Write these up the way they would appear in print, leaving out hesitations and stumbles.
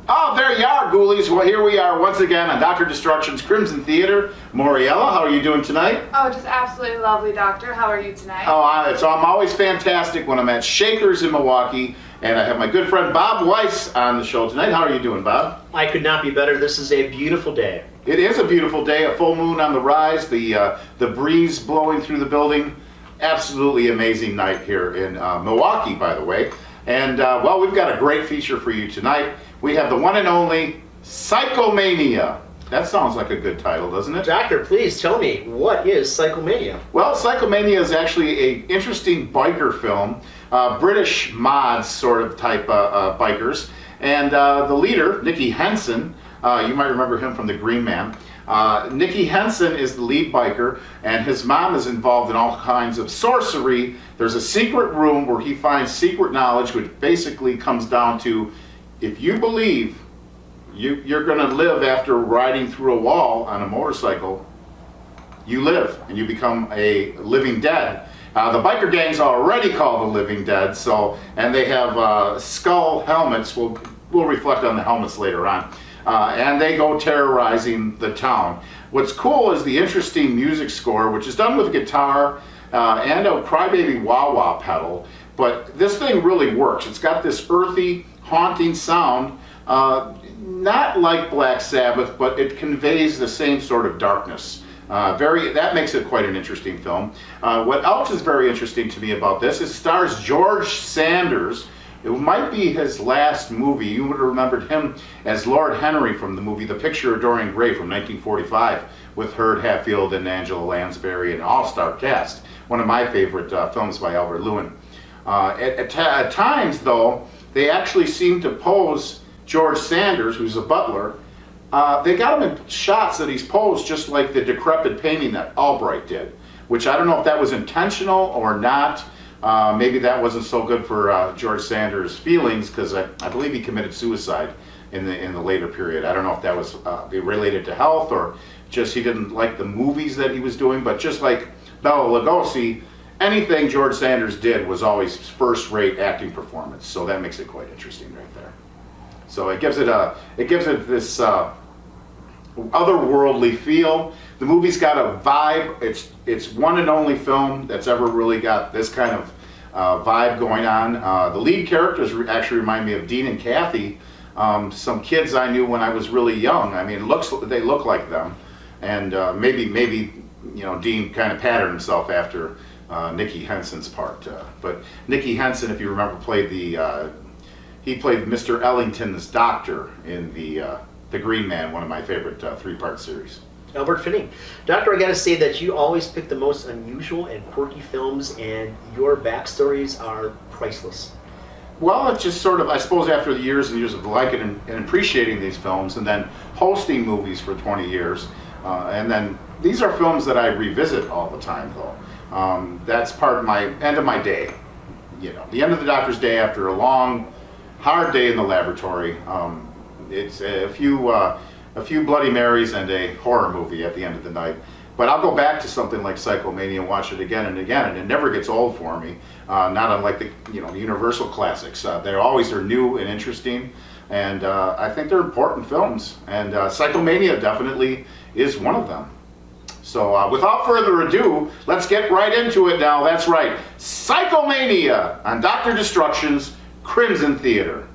Oh, there you are, ghoulies. Well, here we are once again on Dr. Destruction's Crimson Theater. Moriella, how are you doing tonight? Oh, just absolutely lovely, Doctor. How are you tonight? Oh, so I'm always fantastic when I'm at Shakers in Milwaukee, and I have my good friend Bob Weiss on the show tonight. How are you doing, Bob? I could not be better. This is a beautiful day. It is a beautiful day, a full moon on the rise, the breeze blowing through the building. Absolutely amazing night here in Milwaukee, by the way. And, well, we've got a great feature for you tonight. We have the one and only Psychomania. That sounds like a good title, doesn't it? Doctor, please tell me, what is Psychomania? Well, Psychomania is actually an interesting biker film. British mods sort of type bikers. And the leader, Nicky Henson, you might remember him from The Green Man. Nicky Henson is the lead biker, and his mom is involved in all kinds of sorcery. There's a secret room where he finds secret knowledge, which basically comes down to, if you believe you're going to live after riding through a wall on a motorcycle, you live and you become a living dead. The biker gang's already called the Living Dead, and they have skull helmets. We'll reflect on the helmets later on. And they go terrorizing the town. What's cool is the interesting music score, which is done with a guitar and a crybaby wah-wah pedal. But this thing really works. It's got this earthy, haunting sound, not like Black Sabbath, but it conveys the same sort of darkness. That makes it quite an interesting film. What else is very interesting to me about this is it stars George Sanders. It might be his last movie. You would have remembered him as Lord Henry from the movie The Picture of Dorian Gray from 1945 with Herb Hatfield and Angela Lansbury, an all-star cast. One of my favorite films by Albert Lewin. At times, though, they actually seem to pose George Sanders, who's a butler. They got him in shots that he's posed just like the decrepit painting that Albright did, which I don't know if that was intentional or not. Maybe that wasn't so good for George Sanders' feelings, because I believe he committed suicide in the later period. I don't know if that was related to health or just he didn't like the movies that he was doing. But just like Bela Lugosi, anything George Sanders did was always first-rate acting performance. So that makes it quite interesting right there. So it gives it this otherworldly feel. The movie's got a vibe. It's one and only film that's ever really got this kind of vibe going on. The lead characters actually remind me of Dean and Kathy, some kids I knew when I was really young. I mean, they look like them, and maybe Dean kind of patterned himself after Nicky Henson's part. But Nicky Henson, if you remember, played he played Mr. Ellington's doctor in the Green Man, one of my favorite three-part series. Albert Finney. Doctor, I gotta say that you always pick the most unusual and quirky films, and your backstories are priceless. Well, it's just sort of, I suppose, after the years and years of liking and appreciating these films, and then hosting movies for 20 years, and then these are films that I revisit all the time, though. That's part of my end of my day. The end of the doctor's day after a long, hard day in the laboratory. It's a few Bloody Marys and a horror movie at the end of the night. But I'll go back to something like Psychomania and watch it again and again, and it never gets old for me. Not unlike the Universal classics. They always are new and interesting, and I think they're important films. And Psychomania definitely is one of them. So without further ado, let's get right into it now. That's right, Psychomania on Dr. Destruction's Crimson Theater.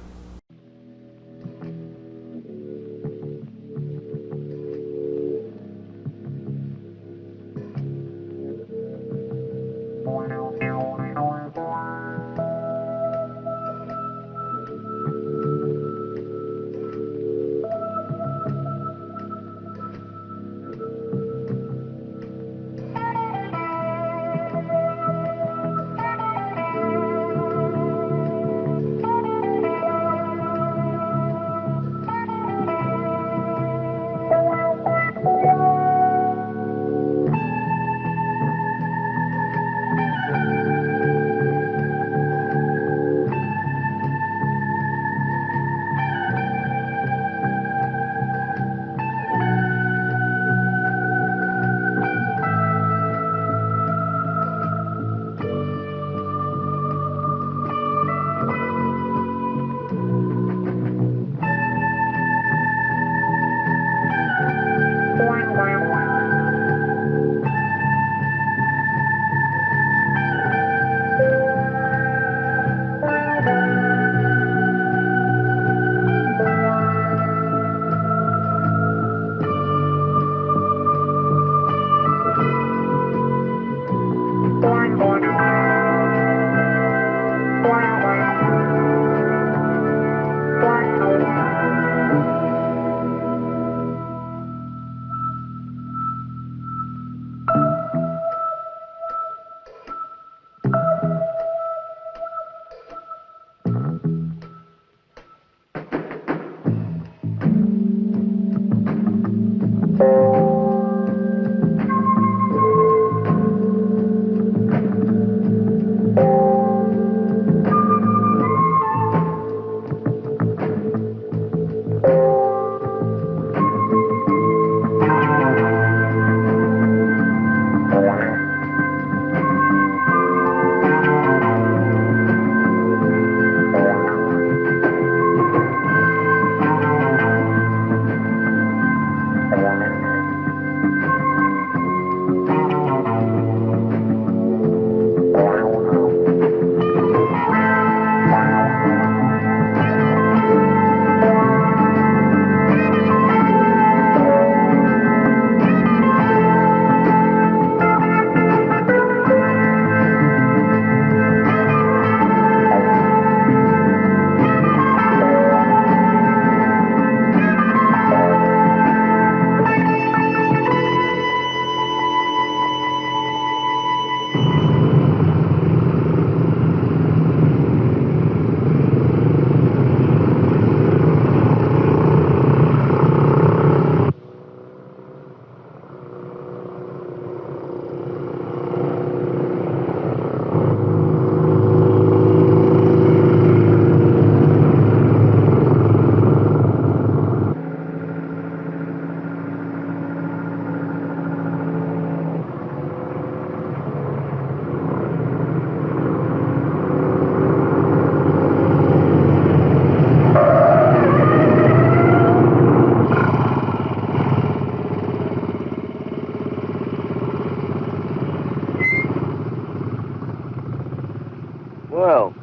Well,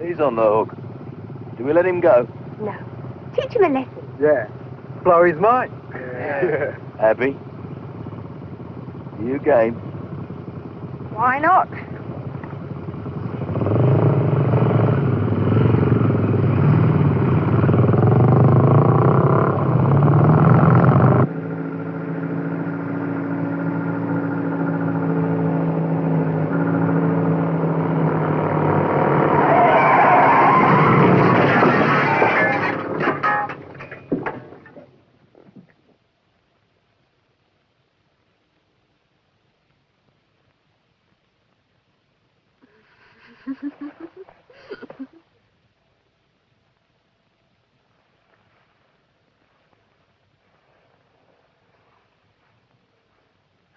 he's on the hook. Do we let him go? No. Teach him a lesson. Yeah. Blow his mind. Abby, you game? Why not?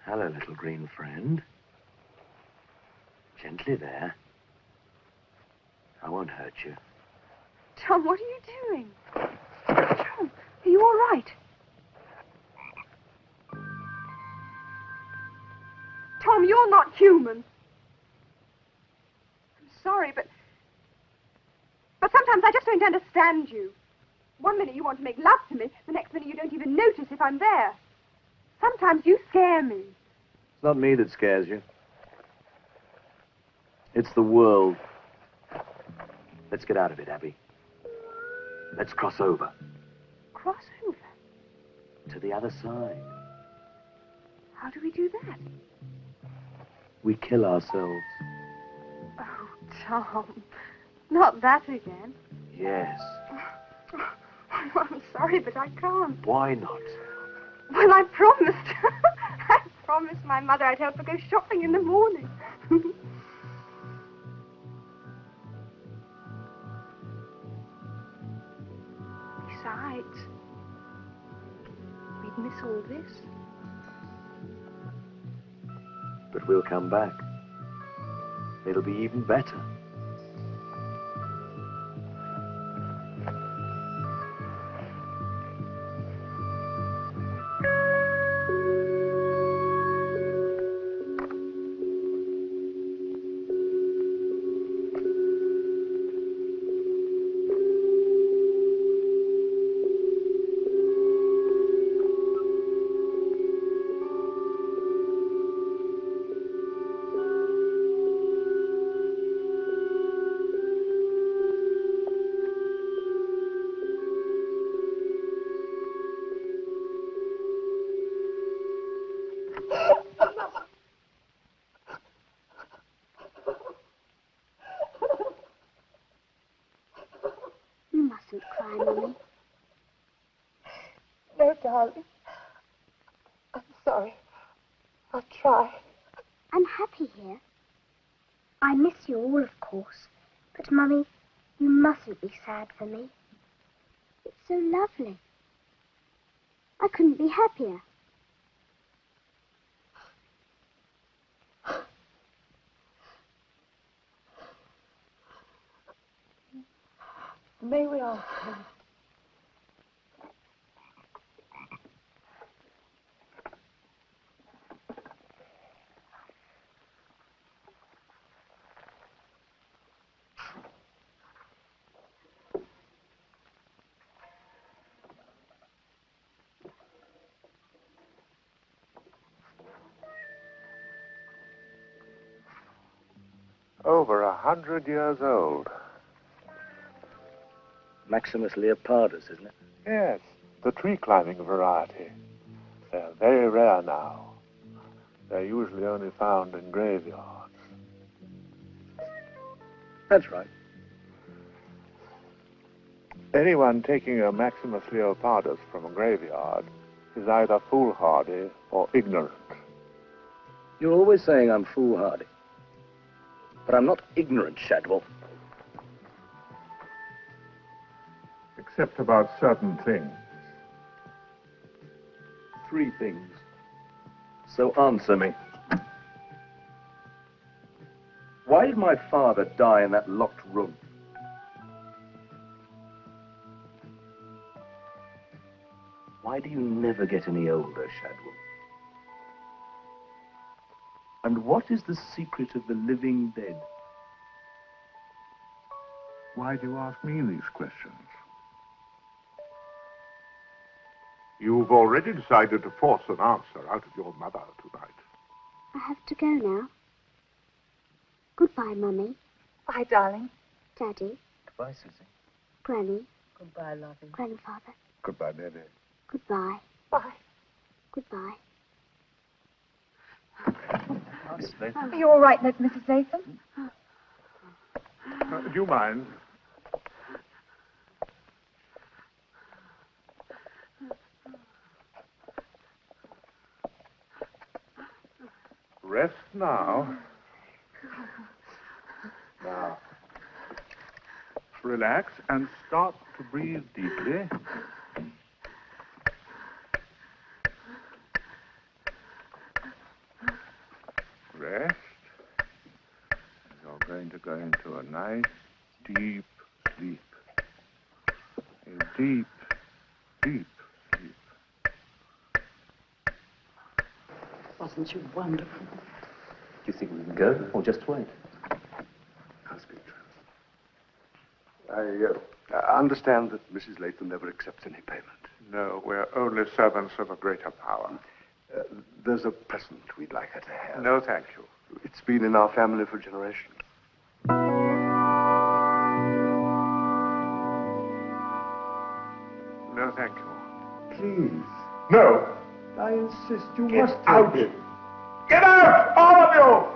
Hello, little green friend. Gently there. I won't hurt you. Tom, what are you doing? Tom, are you all right? Tom, you're not human. I'm sorry, but sometimes I just don't understand you. One minute you want to make love to me, the next minute you don't even notice if I'm there. Sometimes you scare me. It's not me that scares you. It's the world. Let's get out of it, Abby. Let's cross over. Cross over? To the other side. How do we do that? We kill ourselves. Oh, Tom. Not that again. Yes. I'm sorry, but I can't. Why not? Well, I promised. I promised my mother I'd help her go shopping in the morning. Besides, we'd miss all this. But we'll come back. It'll be even better. You mustn't cry, Mummy. No, darling. I'm sorry. I'll try. I'm happy here. I miss you all, of course. But, Mummy, you mustn't be sad for me. It's so lovely. I couldn't be happier. May we ask him? Over 100 years old. Maximus leopardus, isn't it? Yes, the tree climbing variety. They're very rare now. They're usually only found in graveyards. That's right. Anyone taking a Maximus leopardus from a graveyard is either foolhardy or ignorant. You're always saying I'm foolhardy. But I'm not ignorant, Shadwell. Except about certain things. 3 things. So answer me. Why did my father die in that locked room? Why do you never get any older, Shadwell? And what is the secret of the living dead? Why do you ask me these questions? You've already decided to force an answer out of your mother tonight. I have to go now. Goodbye, Mummy. Bye, darling. Daddy. Goodbye, Susie. Granny. Goodbye, lovey. Grandfather. Goodbye, baby. Goodbye. Bye. Goodbye. Are you all right, Mrs. Latham? Do you mind? Rest now. Now, relax and start to breathe deeply. Rest. You're going to go into a nice, deep sleep. A deep, deep sleep. Wasn't you wonderful? Do you think we can go, or just wait? I'll speak to him. I understand that Mrs. Latham never accepts any payment. No, we're only servants of a greater power. There's a present we'd like her to have. No, thank you. It's been in our family for generations. No, thank you. Please. No! I insist you Get must out! take it. Get out! All of you!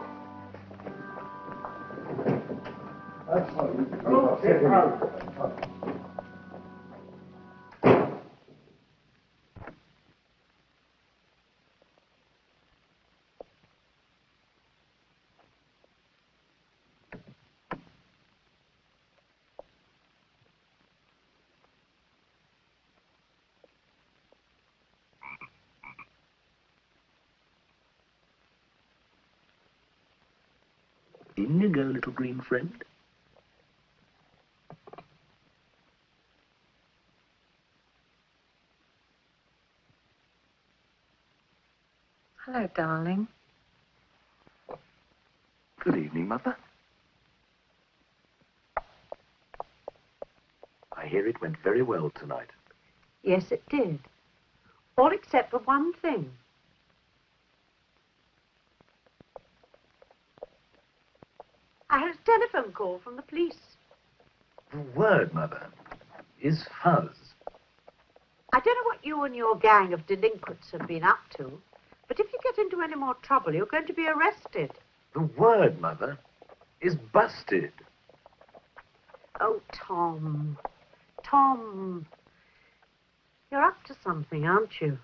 I'm sorry. Oh, get out! In you go, little green friend. Hello, darling. Good evening, Mother. I hear it went very well tonight. Yes, it did. All except for one thing. I had a telephone call from the police. The word, Mother, is fuzz. I don't know what you and your gang of delinquents have been up to, but if you get into any more trouble, you're going to be arrested. The word, Mother, is busted. Oh, Tom. Tom. You're up to something, aren't you?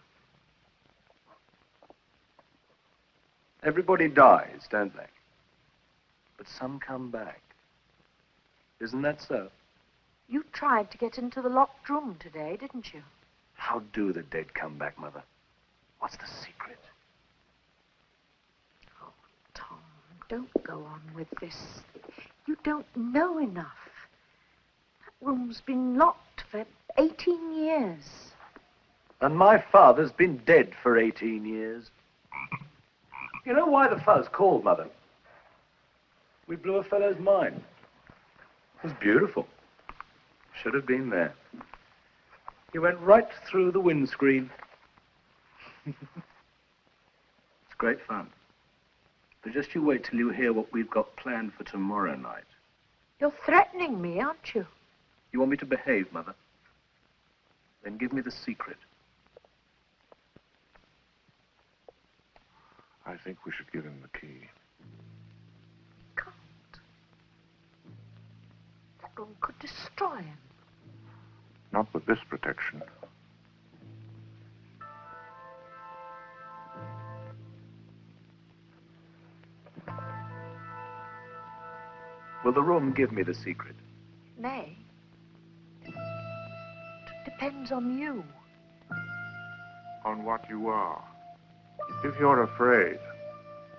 Everybody dies, don't they? But some come back. Isn't that so? You tried to get into the locked room today, didn't you? How do the dead come back, Mother? What's the secret? Oh, Tom, don't go on with this. You don't know enough. That room's been locked for 18 years. And my father's been dead for 18 years. You know why the fuzz called, Mother? We blew a fellow's mind. It was beautiful. Should have been there. He went right through the windscreen. It's great fun. But just you wait till you hear what we've got planned for tomorrow night. You're threatening me, aren't you? You want me to behave, Mother? Then give me the secret. I think we should give him the key. Can't. That room could destroy him. Not with this protection. Will the room give me the secret? Nay. It depends on you. On what you are. If you're afraid,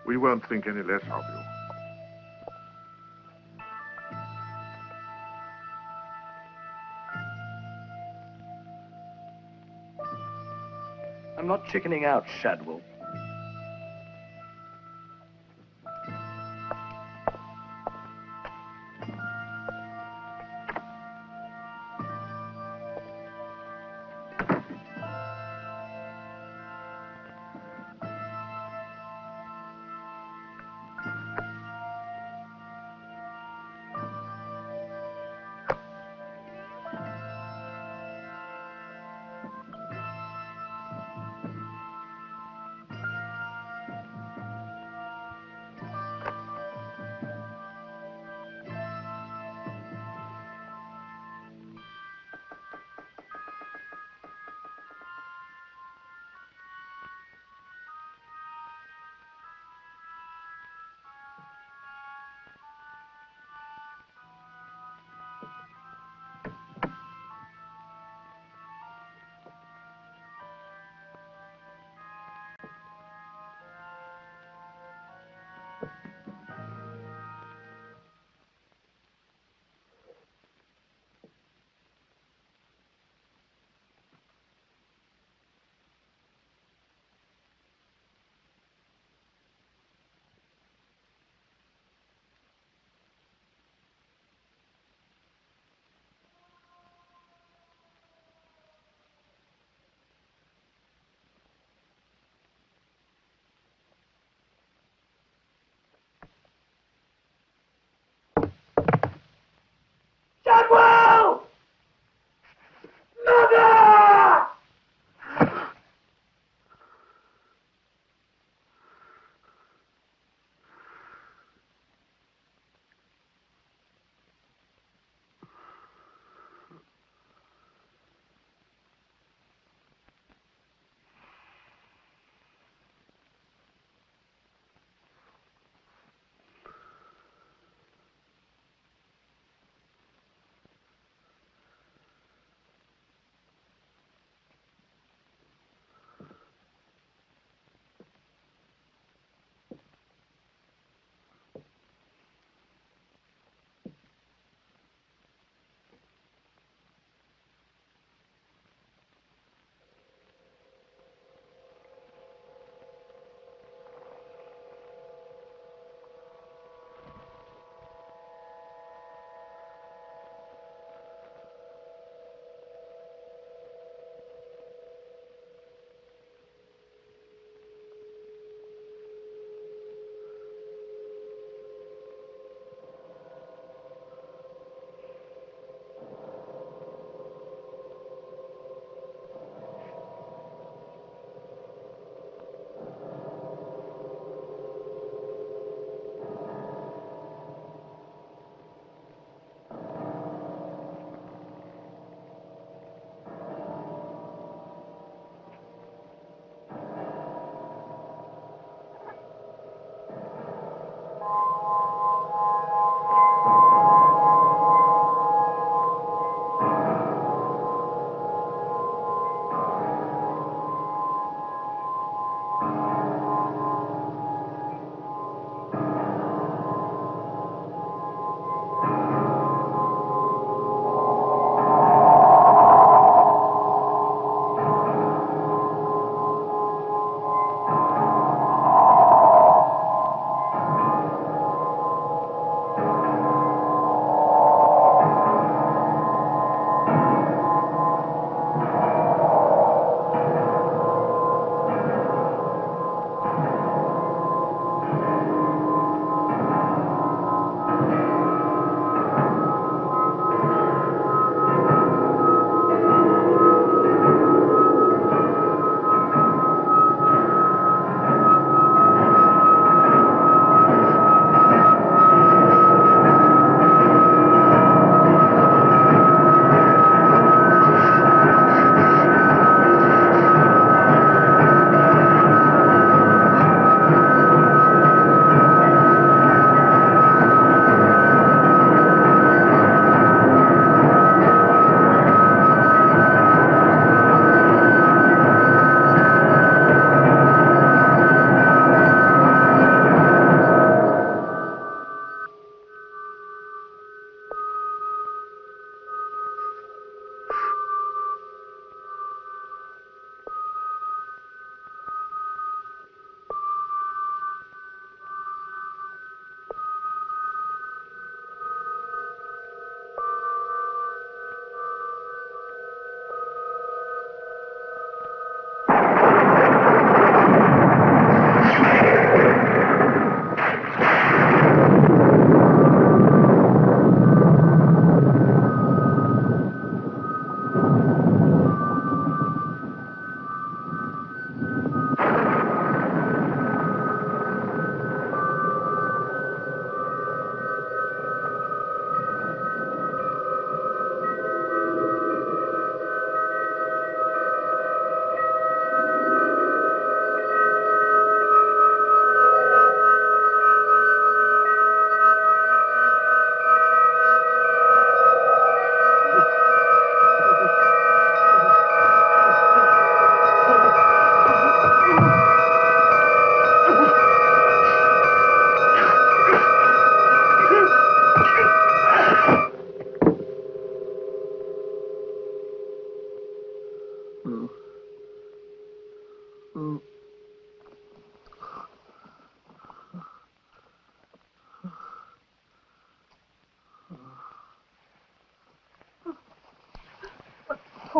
we won't think any less of you. I'm not chickening out, Shadwell.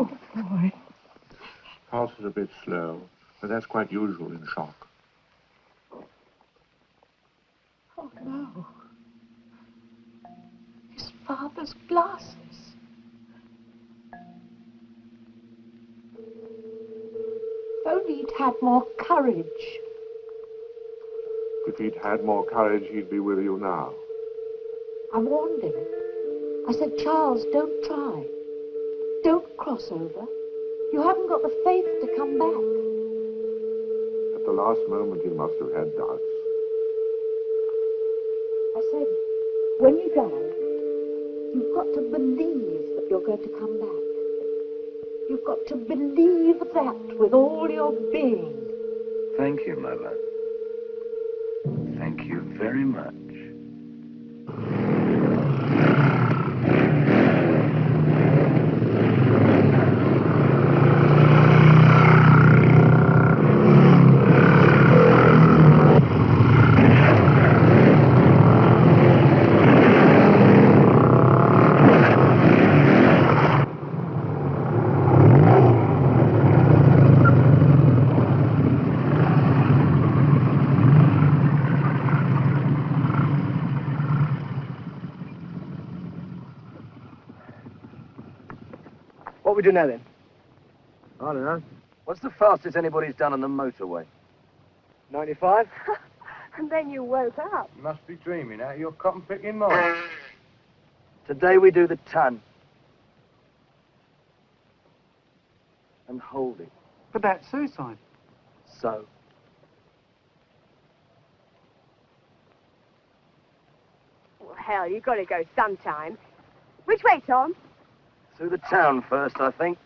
Oh, boy. Pulse is a bit slow, but that's quite usual in shock. Oh, no. His father's glasses. If only he'd had more courage. If he'd had more courage, he'd be with you now. I warned him. I said, Charles, don't try. Don't cross over. You haven't got the faith to come back. At the last moment, he must have had doubts. I said, when you die, you've got to believe that you're going to come back. You've got to believe that with all your being. Thank you, Mother. Thank you very much. What we do now, then? I don't know. What's the fastest anybody's done on the motorway? 95? And then you woke up. You must be dreaming out of your cotton-picking mind. Today we do the ton. And hold it. But that's suicide. So? Well, hell, you've got to go sometime. Which way, Tom? Through the town first, I think.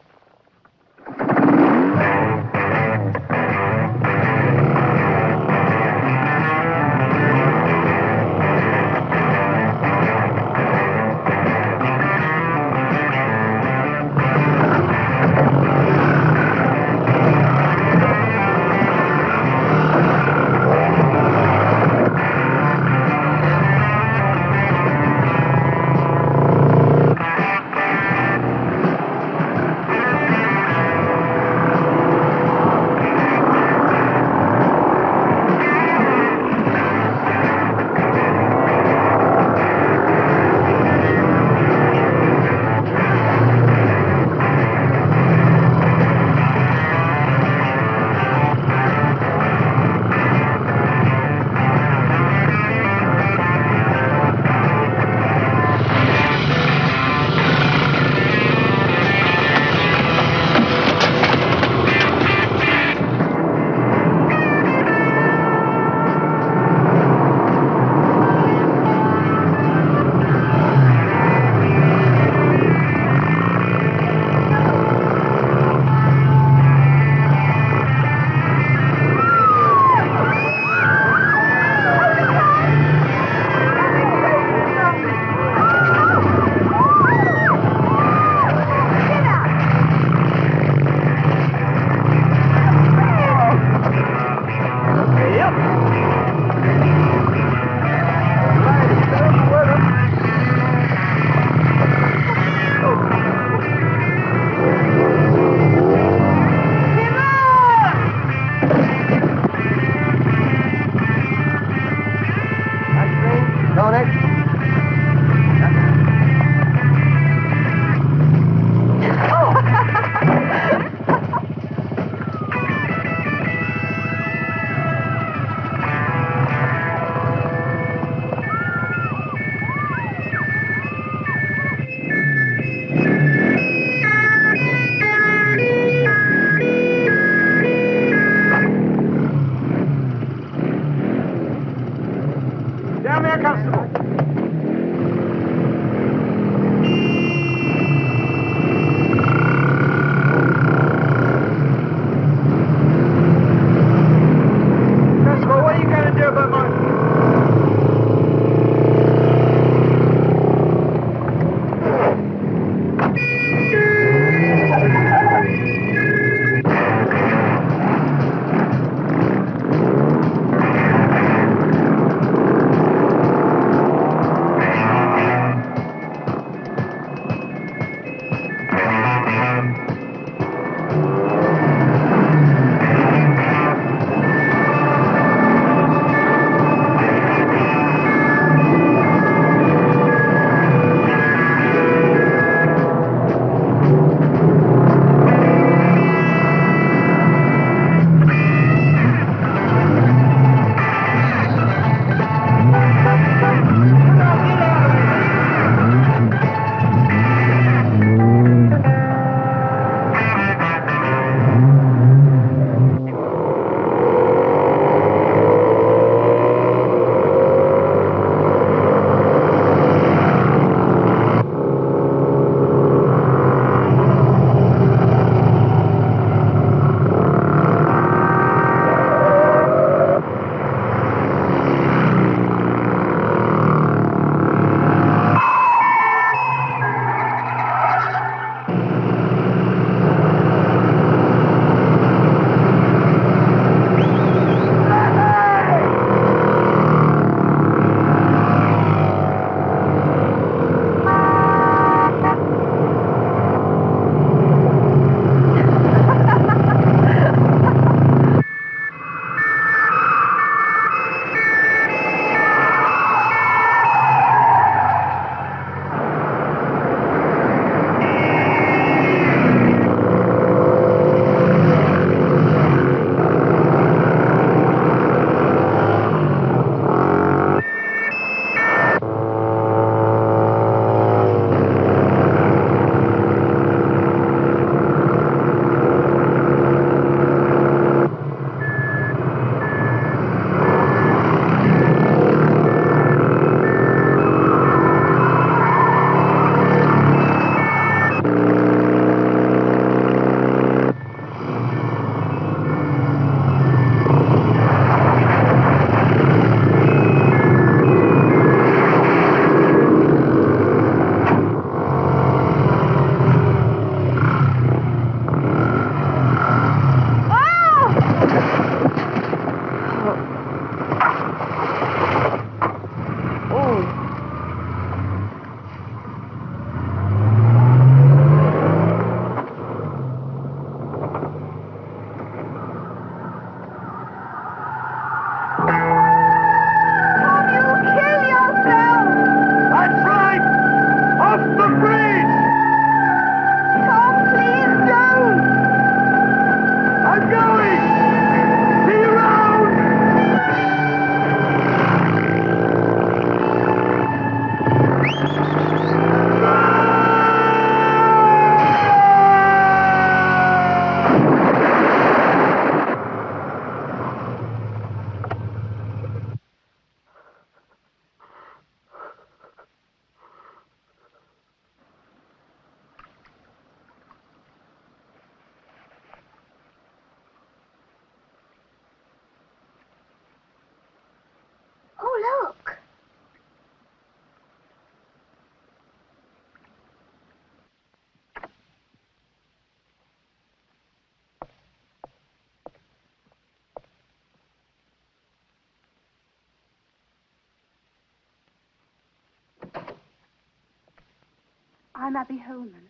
I'm Abby Holman.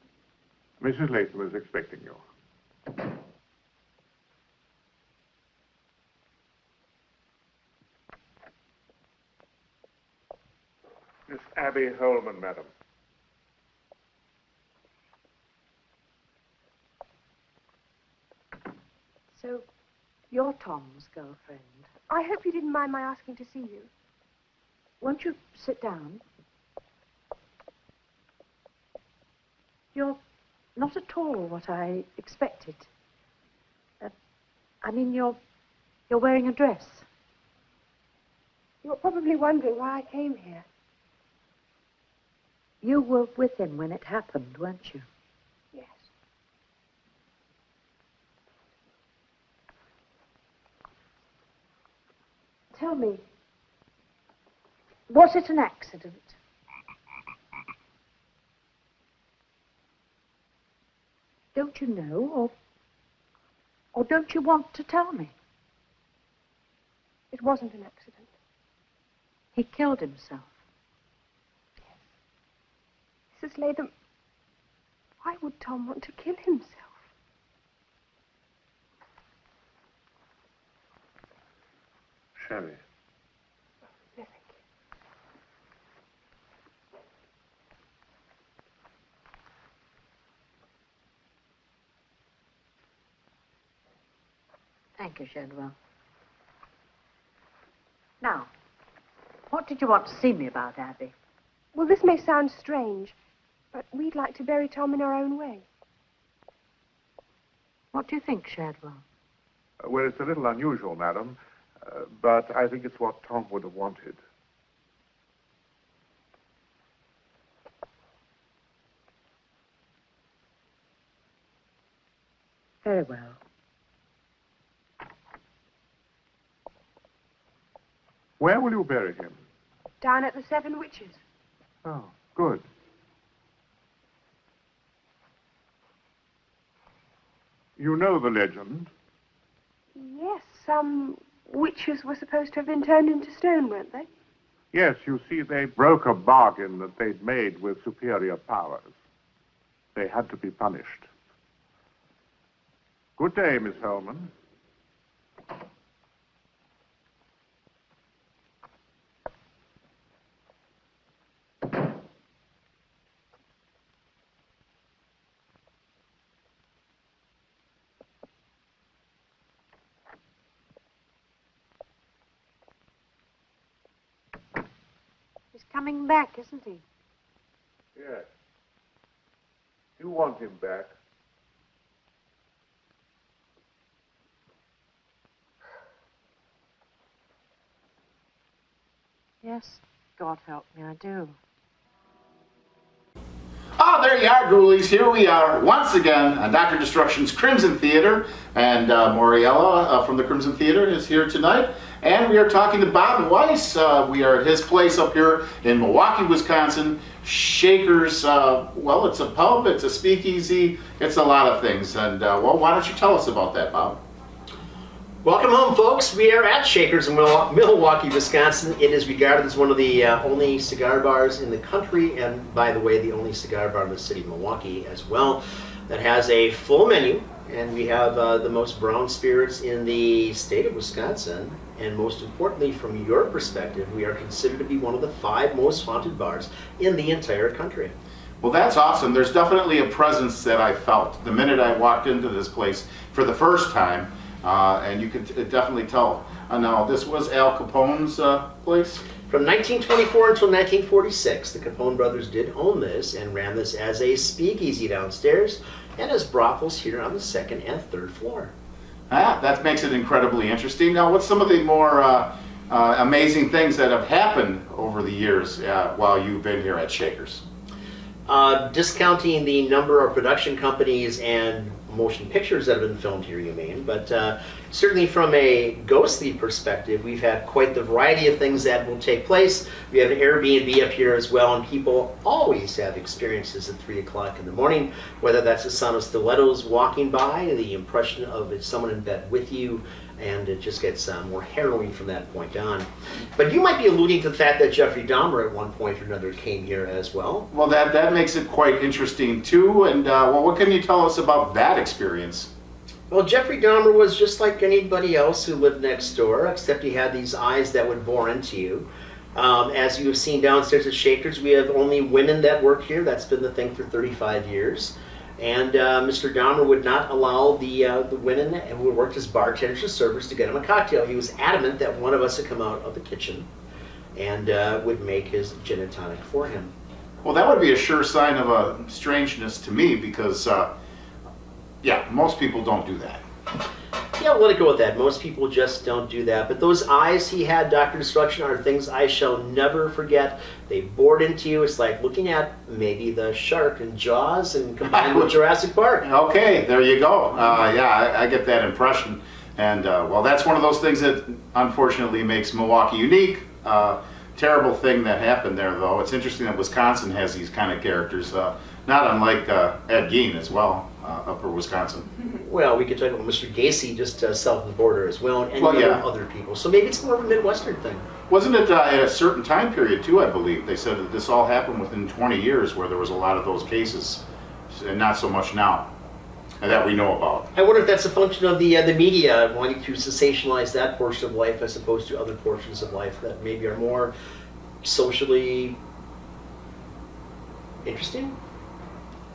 Mrs. Latham is expecting you. Miss Abby Holman, madam. So, you're Tom's girlfriend. I hope you didn't mind my asking to see you. Won't you sit down? You're not at all what I expected. I mean, you're wearing a dress. You're probably wondering why I came here. You were with him when it happened, weren't you? Yes. Tell me, was it an accident? Don't you know, or don't you want to tell me? It wasn't an accident. He killed himself. Mrs. Latham, why would Tom want to kill himself? Sherry. No, thank you. Thank you, Shadwell. Now, what did you want to see me about, Abby? Well, this may sound strange, but we'd like to bury Tom in our own way. What do you think, Shadwell? Well, it's a little unusual, madam, but I think it's what Tom would have wanted. Very well. Where will you bury him? Down at the Seven Witches. Oh, good. You know the legend? Yes, some witches were supposed to have been turned into stone, weren't they? Yes, you see, they broke a bargain that they'd made with superior powers. They had to be punished. Good day, Miss Holman. He's coming back, isn't he? Yes. You want him back. Yes, God help me, I do. Oh, there you are, ghoulies. Here we are once again on Dr. Destruction's Crimson Theater. And Moriella from the Crimson Theater is here tonight. And we are talking to Bob Weiss. We are at his place up here in Milwaukee, Wisconsin. Shakers, well, it's a pub, it's a speakeasy, it's a lot of things. And, well, why don't you tell us about that, Bob? Welcome home, folks. We are at Shakers in Milwaukee, Wisconsin. It is regarded as one of the only cigar bars in the country, and by the way, the only cigar bar in the city of Milwaukee as well, that has a full menu. And we have the most brown spirits in the state of Wisconsin. And most importantly, from your perspective, we are considered to be one of the 5 most haunted bars in the entire country. Well, that's awesome. There's definitely a presence that I felt the minute I walked into this place for the first time. And you could definitely tell. Now, this was Al Capone's place? From 1924 until 1946, the Capone brothers did own this and ran this as a speakeasy downstairs and as brothels here on the 2nd and 3rd floor. That makes it incredibly interesting. Now, what's some of the more amazing things that have happened over the years while you've been here at Shakers? Discounting the number of production companies and motion pictures that have been filmed here, you mean, but Certainly from a ghostly perspective, we've had quite the variety of things that will take place. We have an Airbnb up here as well, and people always have experiences at 3 o'clock in the morning, whether that's the sound of stilettos walking by, the impression of it's someone in bed with you, and it just gets more harrowing from that point on. But you might be alluding to the fact that Jeffrey Dahmer at one point or another came here as well. Well, that makes it quite interesting too. And well, what can you tell us about that experience? Well, Jeffrey Dahmer was just like anybody else who lived next door, except he had these eyes that would bore into you. As you have seen downstairs at Shakers, we have only women that work here. That's been the thing for 35 years. And Mr. Dahmer would not allow the women who worked as bartenders or servers to get him a cocktail. He was adamant that one of us would come out of the kitchen and would make his gin and tonic for him. Well, that would be a sure sign of a strangeness to me because, yeah, most people don't do that. Yeah, let it go with that. Most people just don't do that. But those eyes he had, Dr. Destruction, are things I shall never forget. They bored into you. It's like looking at maybe the shark in Jaws and combined with Jurassic Park. Okay, there you go. Yeah, I get that impression. And, well, that's one of those things that unfortunately makes Milwaukee unique. Terrible thing that happened there, though. It's interesting that Wisconsin has these kind of characters, not unlike Ed Gein as well, upper Wisconsin. Well, we could talk about Mr. Gacy just south of the border as well, and other people. So maybe it's more of a Midwestern thing. Wasn't it at a certain time period, too, I believe? They said that this all happened within 20 years where there was a lot of those cases, and not so much now, that we know about. I wonder if that's a function of the media wanting to sensationalize that portion of life as opposed to other portions of life that maybe are more socially interesting?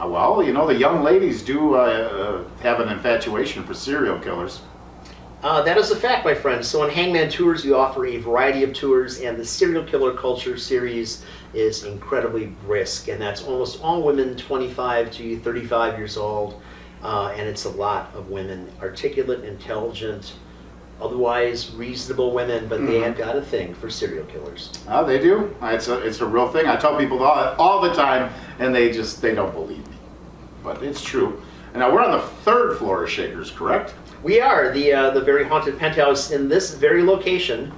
Well, you know, the young ladies do have an infatuation for serial killers. That is a fact, my friends. So on Hangman Tours, we offer a variety of tours, and the Serial Killer Culture series is incredibly brisk, and that's almost all women 25 to 35 years old, and it's a lot of women, articulate, intelligent, otherwise reasonable women, but they have got a thing for serial killers. They do. It's a real thing. I tell people all the time, and they don't believe me. But it's true. And now we're on the 3rd floor of Shakers, correct? We are, the very haunted penthouse in this very location.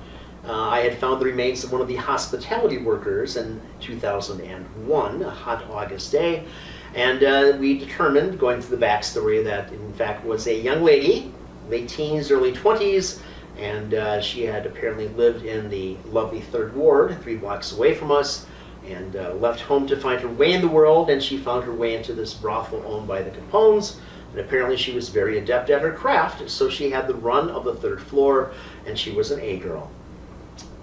I had found the remains of one of the hospitality workers in 2001, a hot August day, and we determined, going through the backstory, that in fact was a young lady, late teens, early 20s, and she had apparently lived in the lovely 3rd Ward, 3 blocks away from us, and left home to find her way in the world, and she found her way into this brothel owned by the Capones, and apparently she was very adept at her craft, so she had the run of the 3rd floor, and she was an A-girl.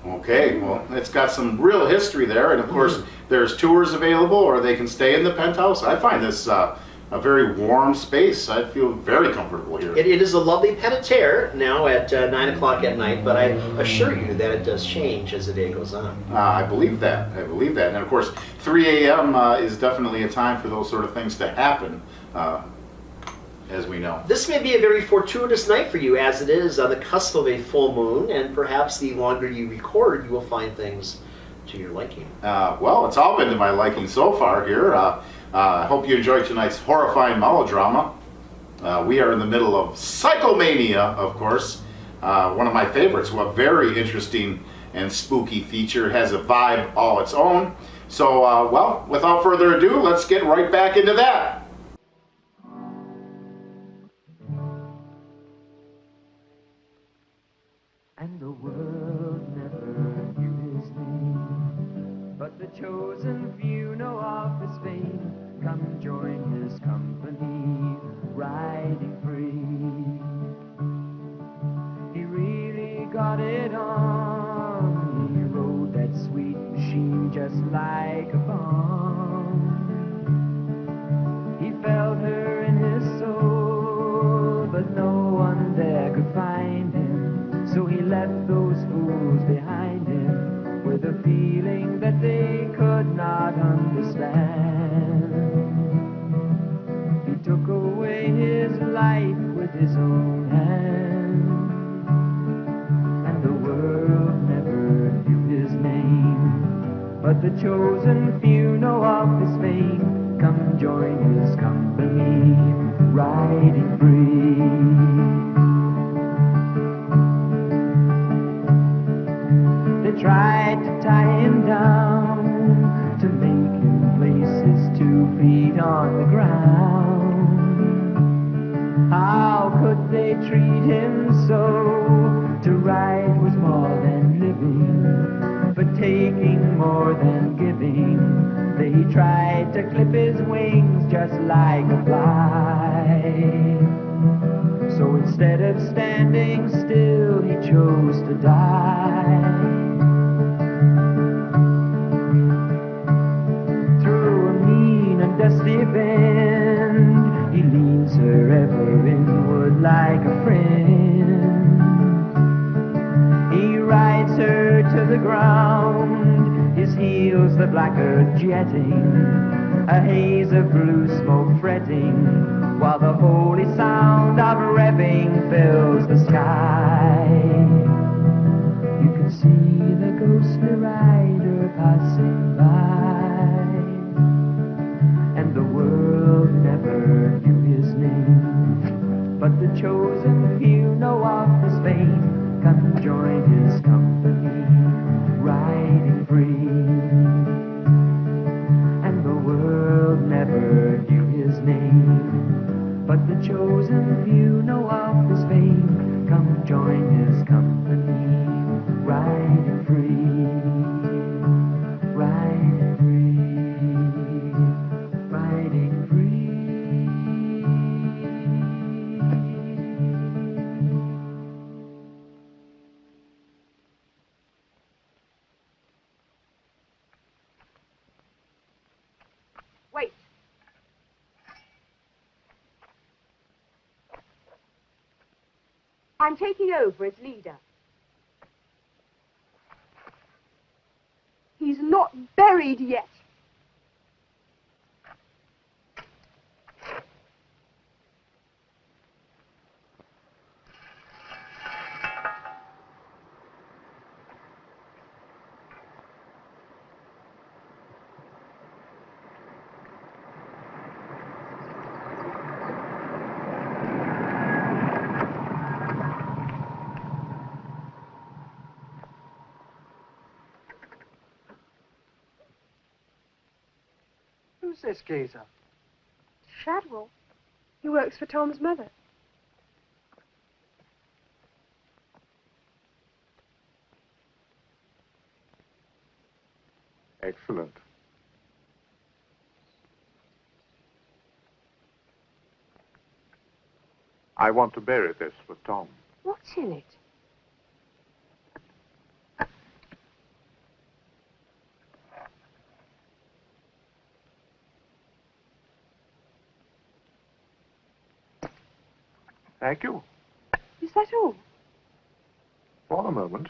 Okay, well, it's got some real history there, and of course there's tours available, or they can stay in the penthouse. I find this a very warm space. I feel very comfortable here. It is a lovely pied-à-terre now at 9 o'clock at night, but I assure you that it does change as the day goes on. I believe that. I believe that. And of course, 3 a.m. Is definitely a time for those sort of things to happen, as we know. This may be a very fortuitous night for you, as it is on the cusp of a full moon, and perhaps the longer you record, you will find things to your liking. Well, it's all been to my liking so far here. I hope you enjoyed tonight's horrifying melodrama. We are in the middle of Psychomania, of course. One of my favorites, a very interesting and spooky feature, has a vibe all its own. So, well, without further ado, let's get right back into that. And the world never knew his name, but the chosen few know of his fame. Come join his company, riding free. He really got it on. He rode that sweet machine just like a bomb. He felt her in his soul, but no one there could find him. So he left those fools behind him with a feeling that they could not understand. He took away his life with his own hand, and the world never knew his name, but the chosen few know of his fame. Come join his company, riding free. tried to tie him down, to make him place his 2 feet on the ground. How could they treat him so? To ride was more than living, but taking more than giving. They tried to clip his wings just like a fly. So instead of standing still, he chose to die. Through a mean and dusty bend, he leans her ever inward like a friend. He rides her to the ground, his heels the black earth jetting, a haze of blue smoke fretting, while the holy sound of revving fills the sky. You can see the ghostly rider passing by, and the world never knew his name, but the chosen few know of his fame. Come join his company, riding free, and the world never knew his name, but the chosen few know of his fame. Come join his company, riding free, riding free, riding free. Wait. I'm taking over as leader. He's not buried yet. Who's this geezer? Shadwell. He works for Tom's mother. Excellent. I want to bury this with Tom. What's in it? Thank you. Is that all? For the moment.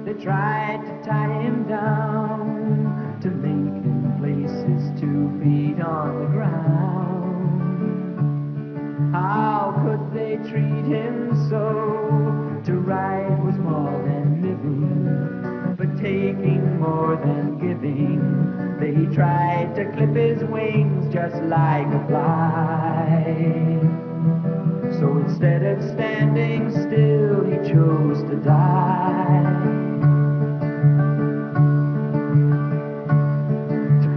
They tried to tie him down, to make him place his 2 feet on the ground. How could they treat him so? To ride was more than living, but taking more than giving. They tried to clip his wings just like a fly. So instead of standing still, he chose to die.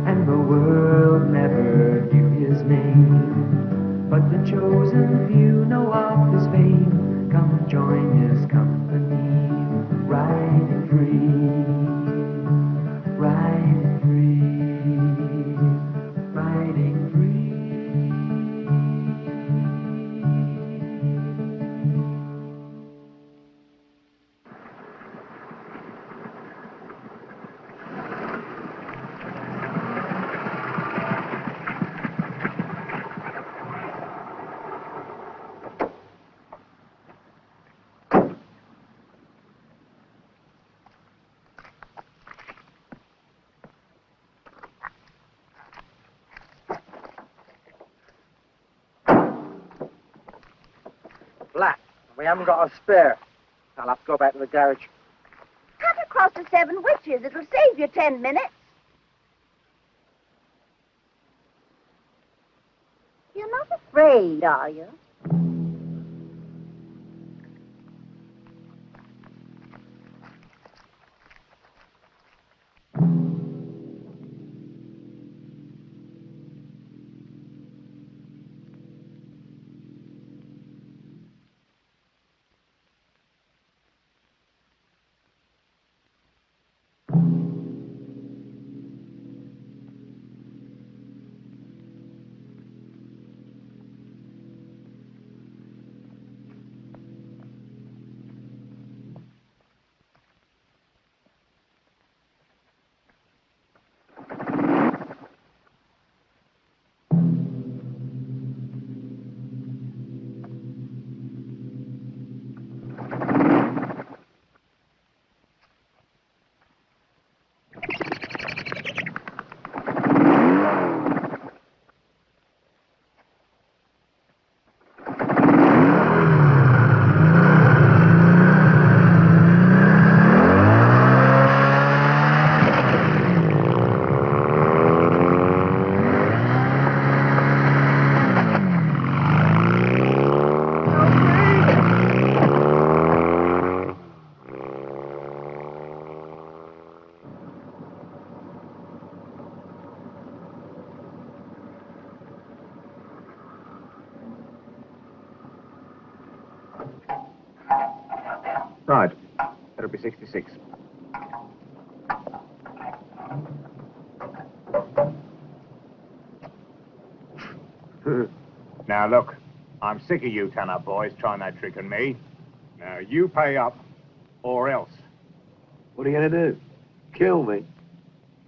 And the world never knew his name, but the chosen few know of his fame. Come join his company, riding free, riding free, riding free. We haven't got a spare. I'll have to go back to the garage. Cut across to Seven Witches. It'll save you 10 minutes. You're not afraid, are you? Right. That'll be 66. Now look, I'm sick of you ton-up boys trying that trick on me. Now you pay up, or else. What are you going to do? Kill me?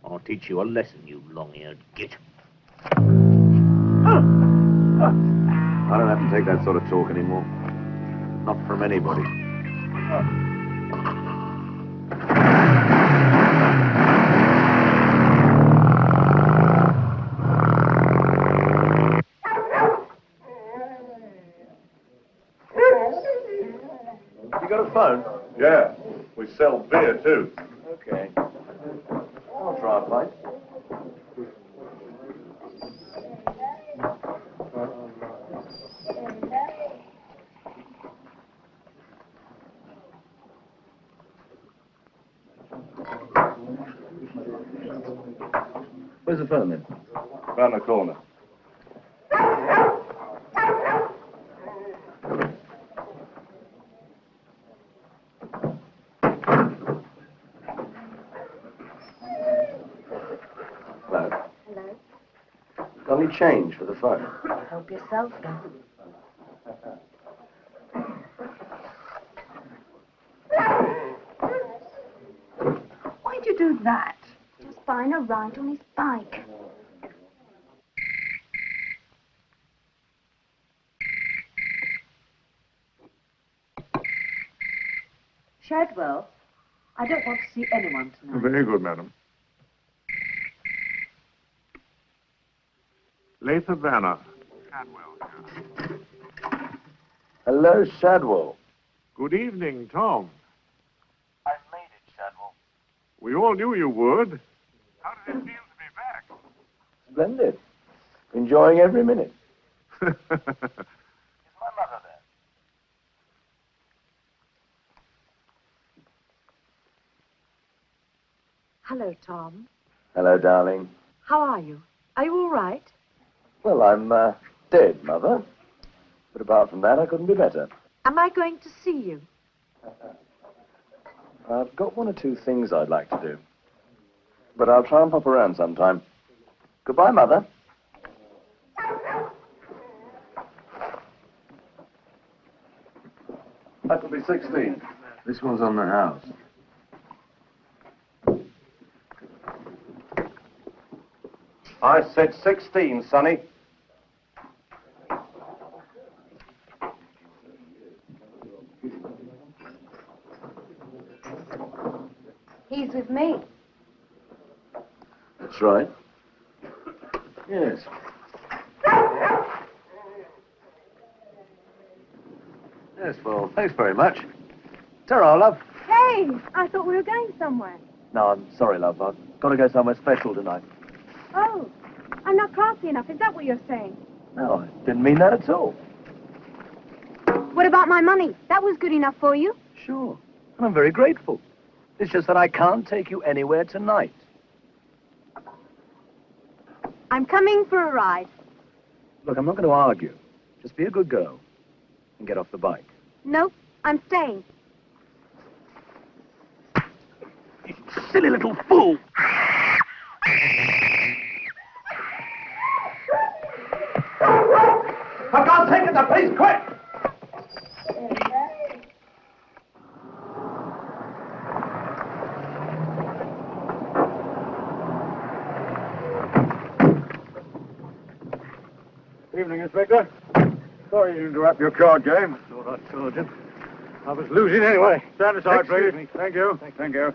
I'll teach you a lesson, you long-eared git. I don't have to take that sort of talk anymore. Not from anybody. You got a phone? Yeah, we sell beer too. Okay. I'll try a pint. Where's the phone then? Round the corner. Hello. Hello. Got any change for the phone? Help yourself, then. Why'd you do that? Just buying a ride on his bike. Shadwell, I don't want to see anyone tonight. Very good, madam. Latha Vanna. Shadwell. Hello, Shadwell. Good evening, Tom. I made it, Shadwell. We all knew you would. How does it feel to be back? Splendid. Enjoying every minute. Is my mother there? Hello, Tom. Hello, darling. How are you? Are you all right? Well, I'm dead, Mother. But apart from that, I couldn't be better. Am I going to see you? I've got one or two things I'd like to do. But I'll try and pop around sometime. Goodbye, Mother. That'll be 16. This one's on the house. I said 16, Sonny. He's with me. That's right. Yes. Yes, well, thanks very much. Ta-ra, love. Hey, I thought we were going somewhere. No, I'm sorry, love. I've got to go somewhere special tonight. Oh, I'm not classy enough. Is that what you're saying? No, I didn't mean that at all. What about my money? That was good enough for you. Sure. And I'm very grateful. It's just that I can't take you anywhere tonight. I'm coming for a ride. Look, I'm not going to argue. Just be a good girl and get off the bike. Nope, I'm staying. You silly little fool! I can't take it, the police, quick! Evening, Inspector. Sorry to interrupt your card game. Thought I'd told you. I was losing anyway. Stand aside, please. Excuse me. Thank you. Thank you.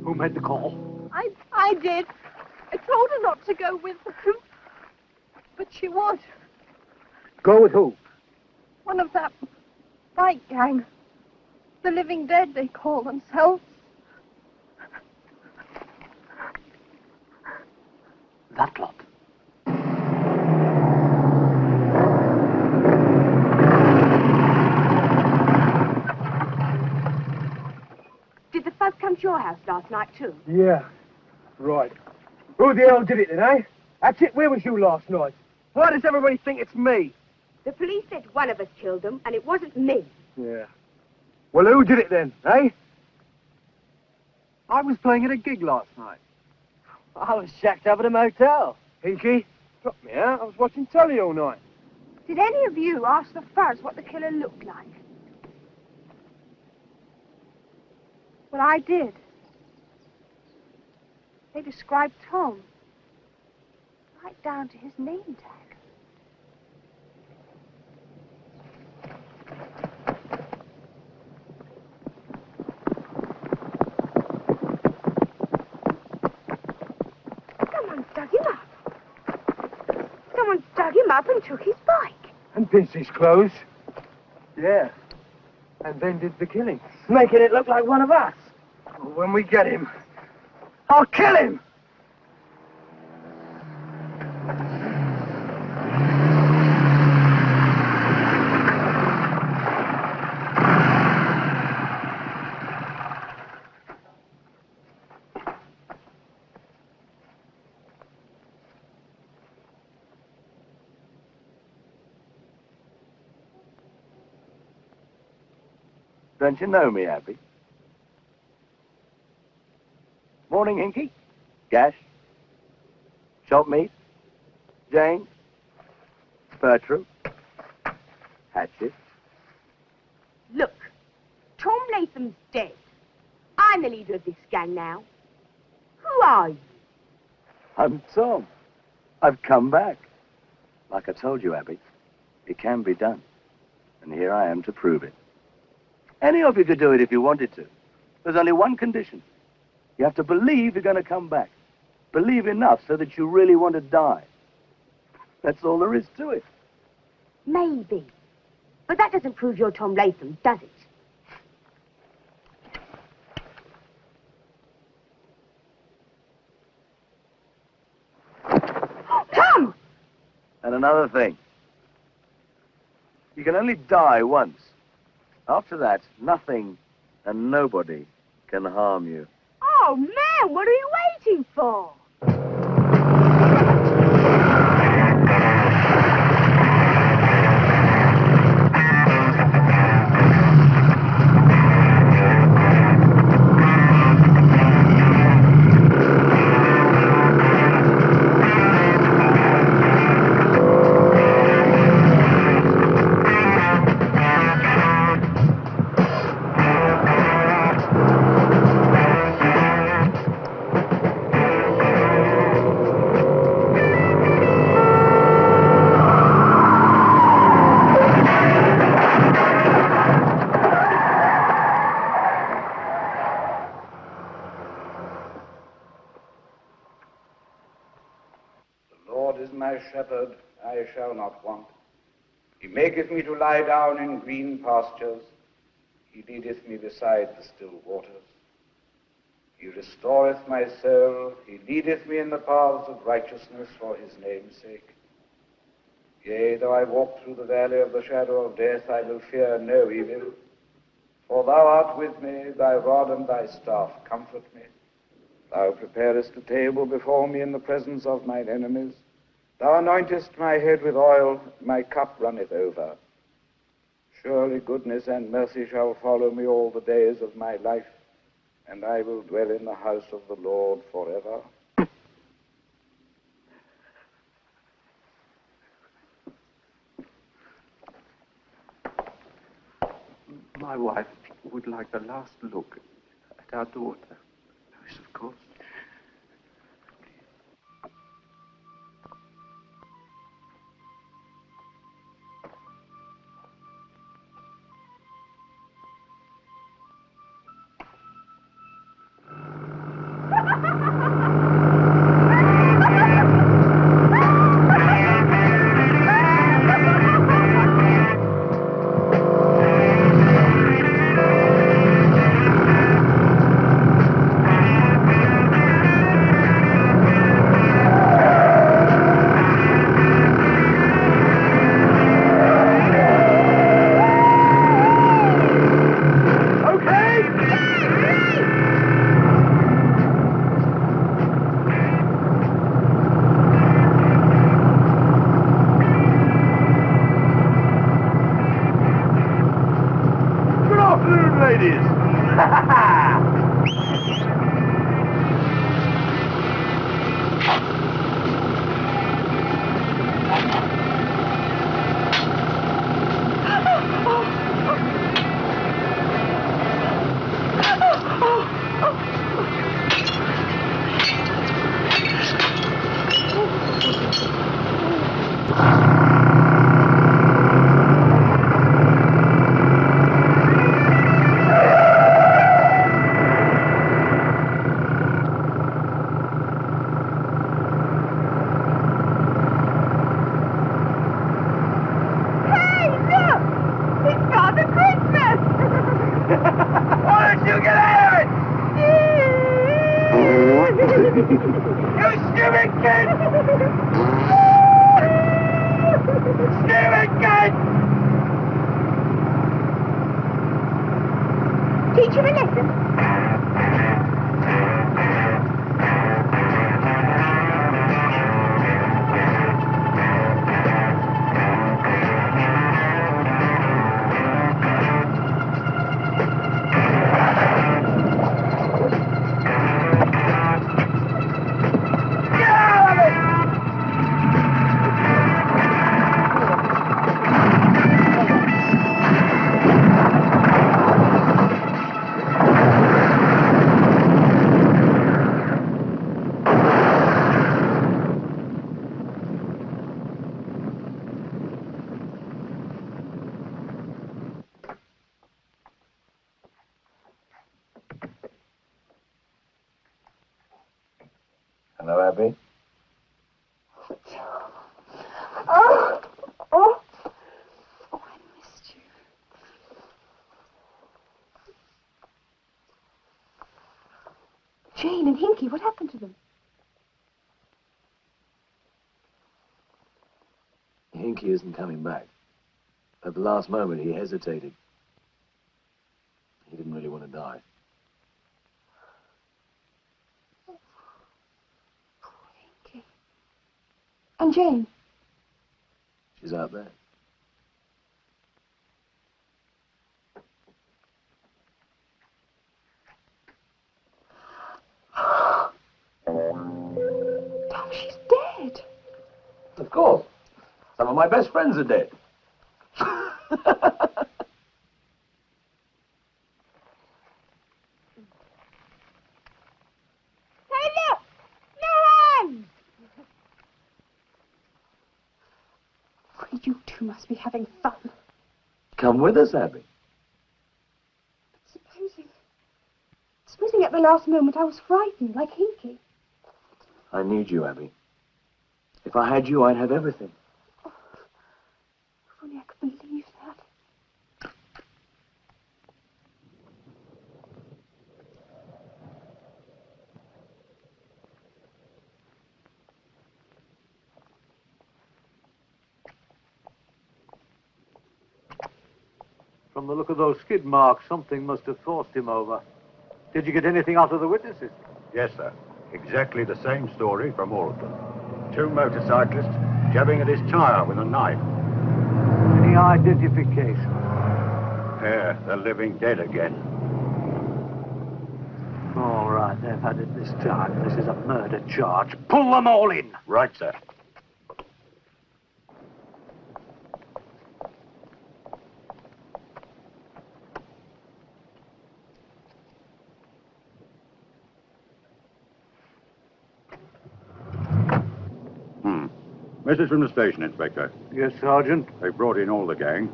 Who made the call? I did. I told her not to go with him. But she would. Go with who? One of that bike gang. The living dead, they call themselves. That lot. Did the fuzz come to your house last night, too? Yeah. Right. Who the hell did it then, eh? That's it. Where was you last night? Why does everybody think it's me? The police said one of us killed them, and it wasn't me. Yeah. Well, who did it then, eh? I was playing at a gig last night. I was shacked up at a motel. Hinky, dropped me out. I was watching telly all night. Did any of you ask the fuzz what the killer looked like? Well, I did. They described Tom. Right down to his name tag. Someone dug him up. Someone dug him up and took his bike. And pinched his clothes. Yeah. And then did the killing. Making it look like one of us. Well, when we get him, I'll kill him! Don't you know me, Abby? Morning, Hinky. Gash. Shop meat. Jane. Bertram. Hatchet. Look, Tom Latham's dead. I'm the leader of this gang now. Who are you? I'm Tom. I've come back. Like I told you, Abby, it can be done. And here I am to prove it. Any of you could do it if you wanted to. There's only one condition. You have to believe you're going to come back. Believe enough so that you really want to die. That's all there is to it. Maybe. But that doesn't prove you're Tom Latham, does it? Tom! And another thing. You can only die once. After that, nothing and nobody can harm you. Oh, man, what are you waiting for? my shepherd, I shall not want. He maketh me to lie down in green pastures. He leadeth me beside the still waters. He restoreth my soul. He leadeth me in the paths of righteousness for his name's sake. Yea, though I walk through the valley of the shadow of death, I will fear no evil. For thou art with me, thy rod and thy staff comfort me. Thou preparest a table before me in the presence of mine enemies. Thou anointest my head with oil, my cup runneth over. Surely goodness and mercy shall follow me all the days of my life, and I will dwell in the house of the Lord forever. My wife would like a last look at our daughter. Yes, of course. Teach him a lesson. Hello, Abby. Oh, oh, oh, I missed you. Jane and Hinky, what happened to them? Hinky isn't coming back. At the last moment, he hesitated. He didn't really want to die. Hinky. And Jane? She's out there. Tom, she's dead. Of course. Some of my best friends are dead. Hey, look! No hands! You two must be having fun. Come with us, Abby. Supposing at the last moment I was frightened, like Hinky. I need you, Abby. If I had you, I'd have everything. If only I could believe that. From the look of those skid marks, something must have forced him over. Did you get anything out of the witnesses? Yes, sir. Exactly the same story from all of them. 2 motorcyclists jabbing at his tire with a knife. Any identification? Yeah, they're living dead again. All right, they've had it this time. This is a murder charge. Pull them all in! Right, sir. Message from the station, Inspector. Yes, Sergeant. They brought in all the gang.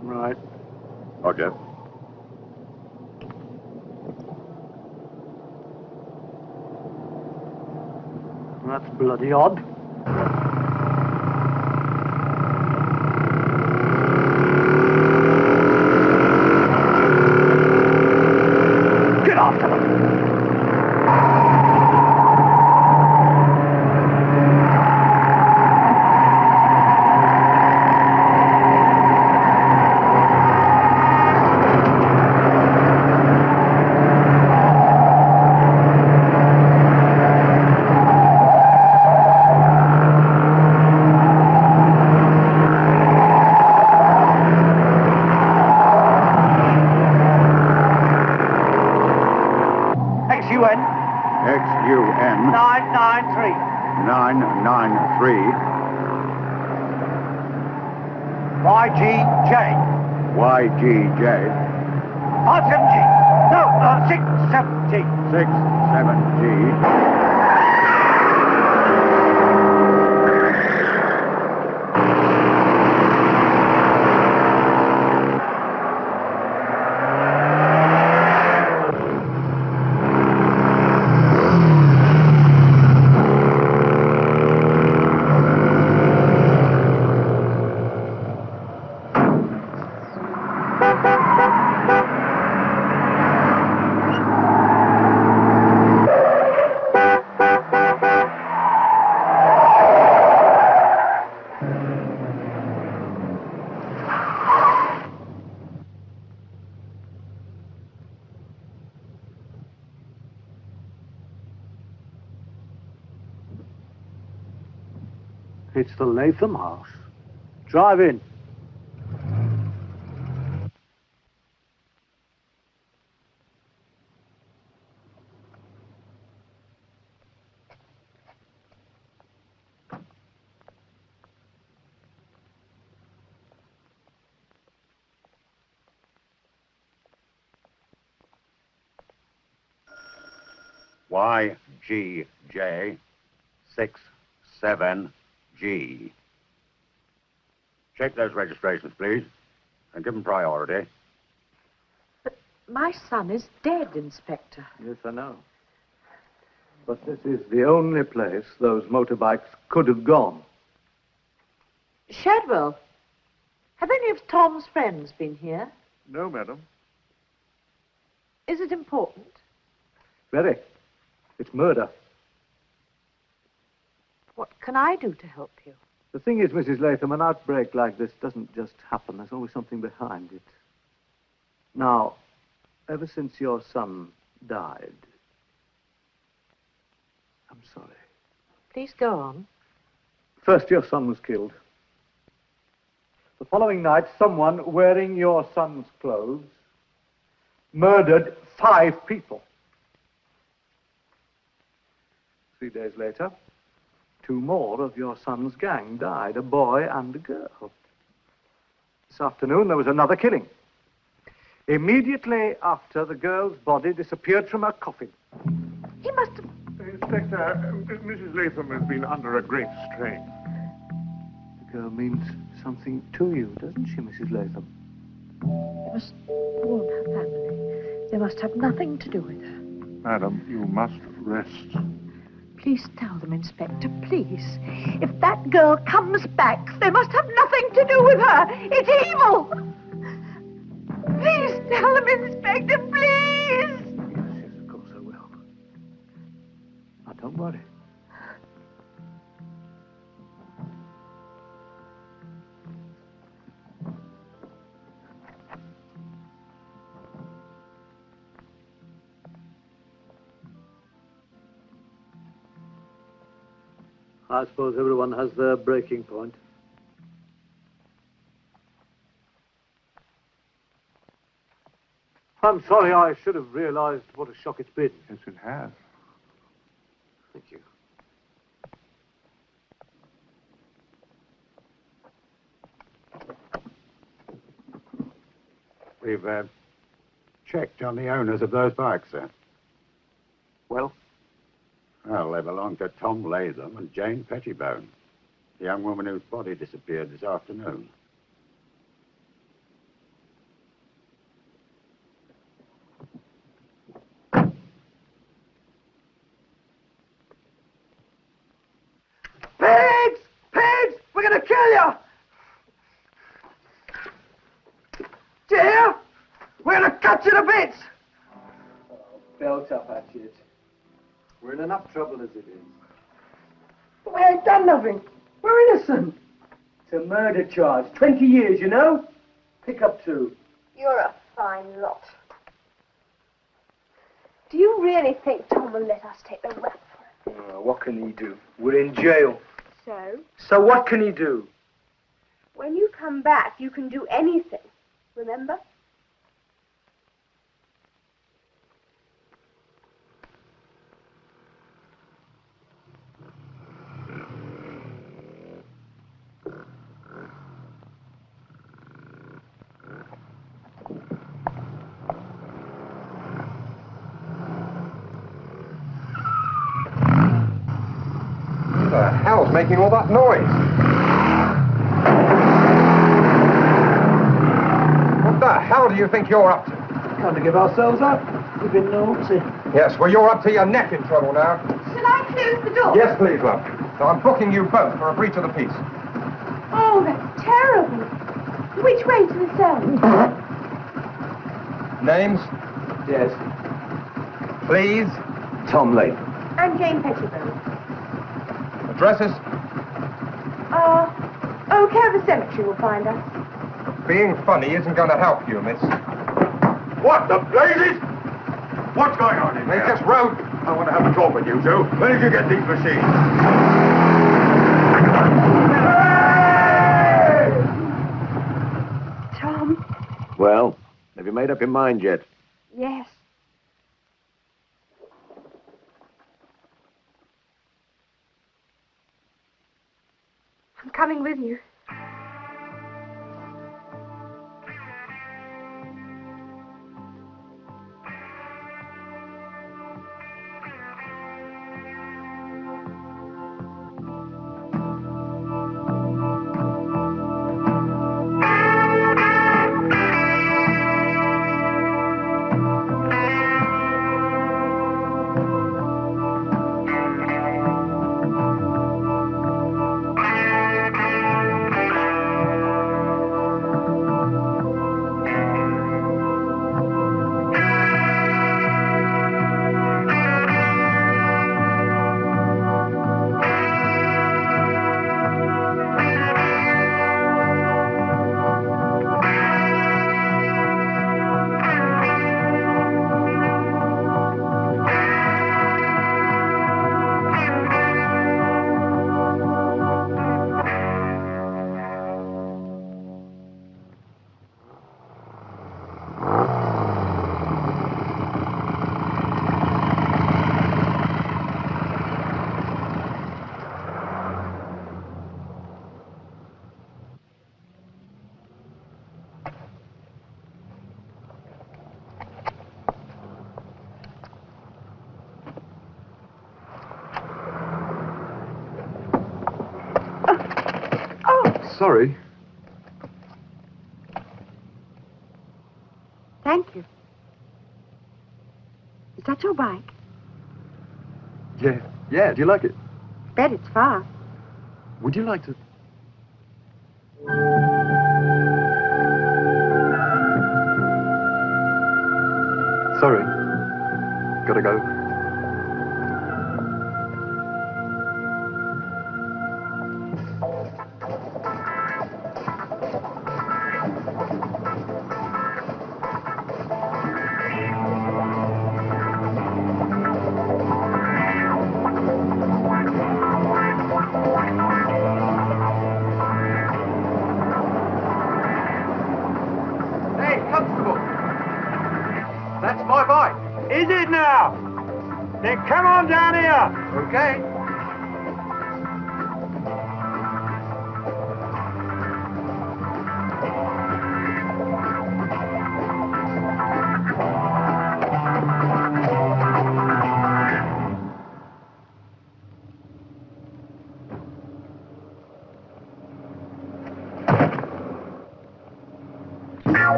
Right. Roger. That's bloody odd. Get after them! ECN 993. 993. YGJ. YGJ. 570. No, 670. 67G. It's the Latham house. Drive in. YGJ 67G. Check those registrations, please, and give them priority. But my son is dead, Inspector. Yes, I know. But this is the only place those motorbikes could have gone. Shadwell, have any of Tom's friends been here? No, madam. Is it important? Very. It's murder. What can I do to help you? The thing is, Mrs. Latham, an outbreak like this doesn't just happen. There's always something behind it. Now, ever since your son died... I'm sorry. Please go on. First, your son was killed. The following night, someone wearing your son's clothes murdered 5 people. 3 days later, 2 more of your son's gang died, a boy and a girl. This afternoon, there was another killing. Immediately after, the girl's body disappeared from her coffin. He must have... Inspector, Mrs. Latham has been under a great strain. The girl means something to you, doesn't she, Mrs. Latham? You must warn her family. They must have nothing to do with her. Madam, you must rest. Please tell them, Inspector, please. If that girl comes back, they must have nothing to do with her. It's evil. Please tell them, Inspector, please. Yes, of course I will. Now, don't worry. I suppose everyone has their breaking point. I'm sorry, I should have realized what a shock it's been. Yes, it has. Thank you. We've checked on the owners of those bikes, sir. Well? Well, they belong to Tom Latham and Jane Pettibone, the young woman whose body disappeared this afternoon. Pigs! Pigs! We're gonna kill you! Do you hear? We're gonna cut you to bits! Belt up, Hatchet. We're in enough trouble as it is. But we ain't done nothing. We're innocent. It's a murder charge. 20 years, you know? Pick up 2. You're a fine lot. Do you really think Tom will let us take the rap for it? What can he do? We're in jail. So, So what can he do? when you come back, you can do anything. Remember? Who the hell's making all that noise? What the hell do you think you're up to? Can't give ourselves up. We've been naughty. Yes, well, you're up to your neck in trouble now. Shall I close the door? Yes, please, love. So I'm booking you both for a breach of the peace. Oh, that's terrible. Which way to the cell? Names? Yes. Please. Tom Latham. And Jane Pettibone. Addresses? Care of the cemetery will find us. Being funny isn't going to help you, miss. What the blazes? What's going on in They here? just wrote. I want to have a talk with you two. Where did you get these machines? Tom? Well, have you made up your mind yet? Yes. I'm coming with you. Sorry. Thank you. Is that your bike? Yes. Yeah, do you like it? Bet it's far. Would you like to... Sorry. Gotta go. Hey, Constable! That's my bike. Is it now? Then come on down here. Okay.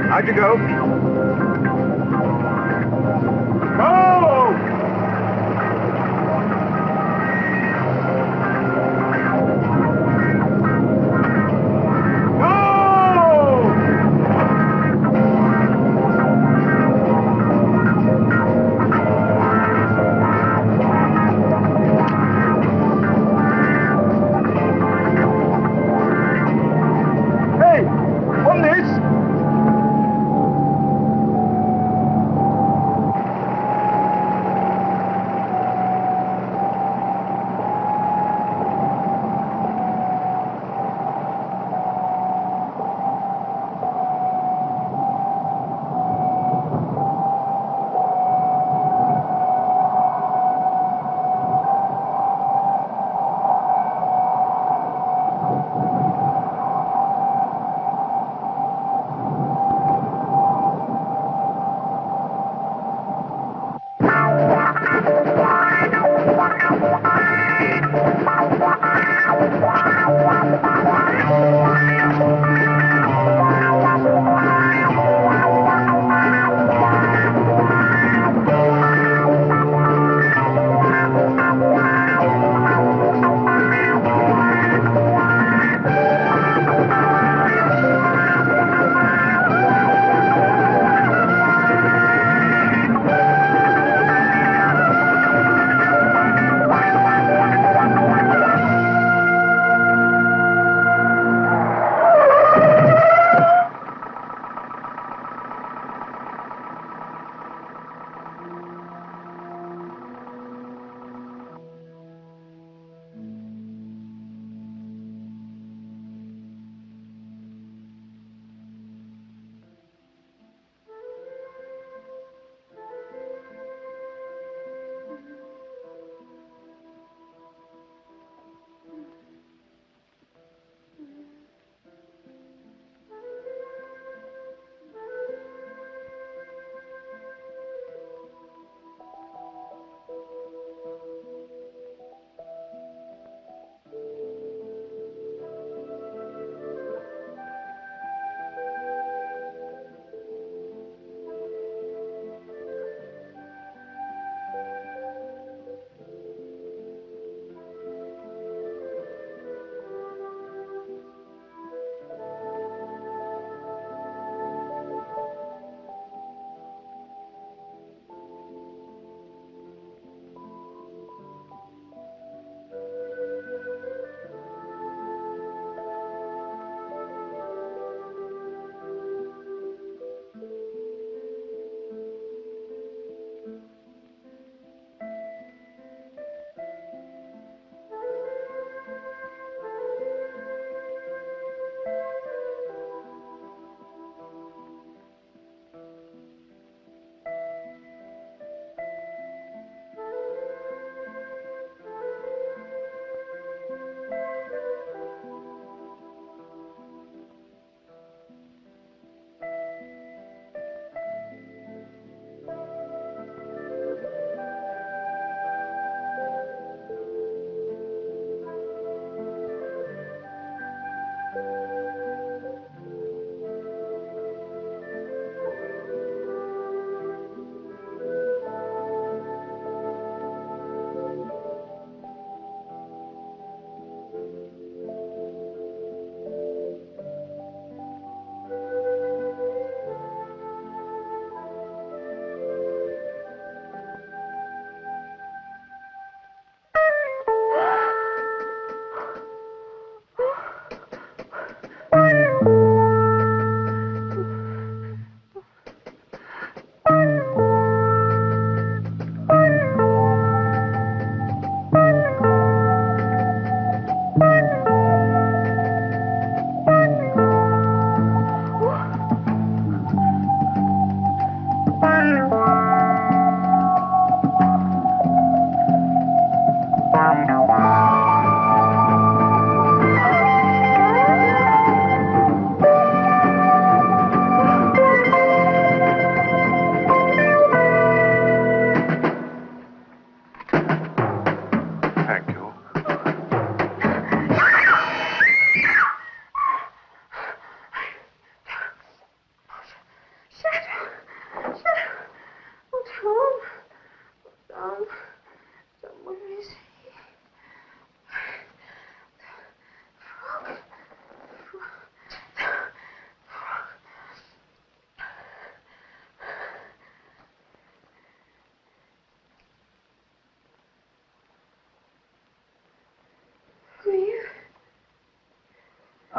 How'd you go? Go! Hey, on this!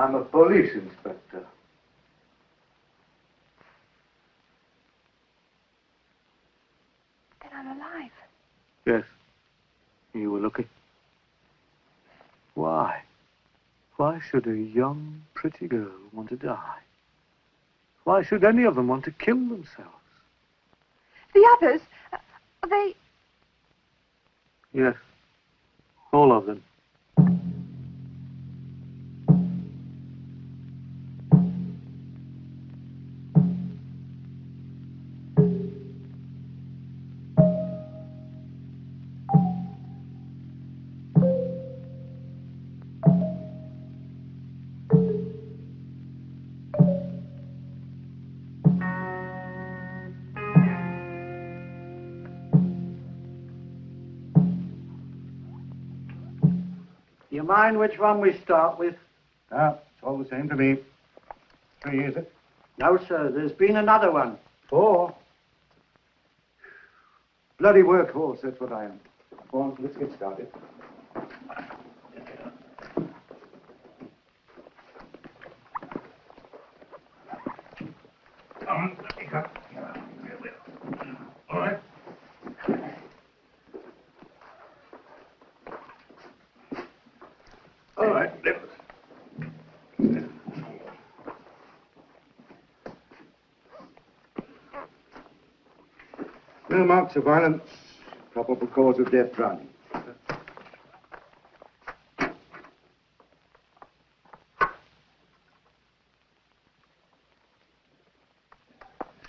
I'm a police inspector. Then I'm alive. Yes. You were lucky. Why? Why should a young, pretty girl want to die? Why should any of them want to kill themselves? The others, they... Yes. All of them. You mind which one we start with? Ah, it's all the same to me. 3, is it? No, sir. There's been another one. 4. Bloody workhorse, that's what I am. Go on, let's get started. Come on, let me go. All right. All right, lift. No marks of violence. Probable cause of death, drowning.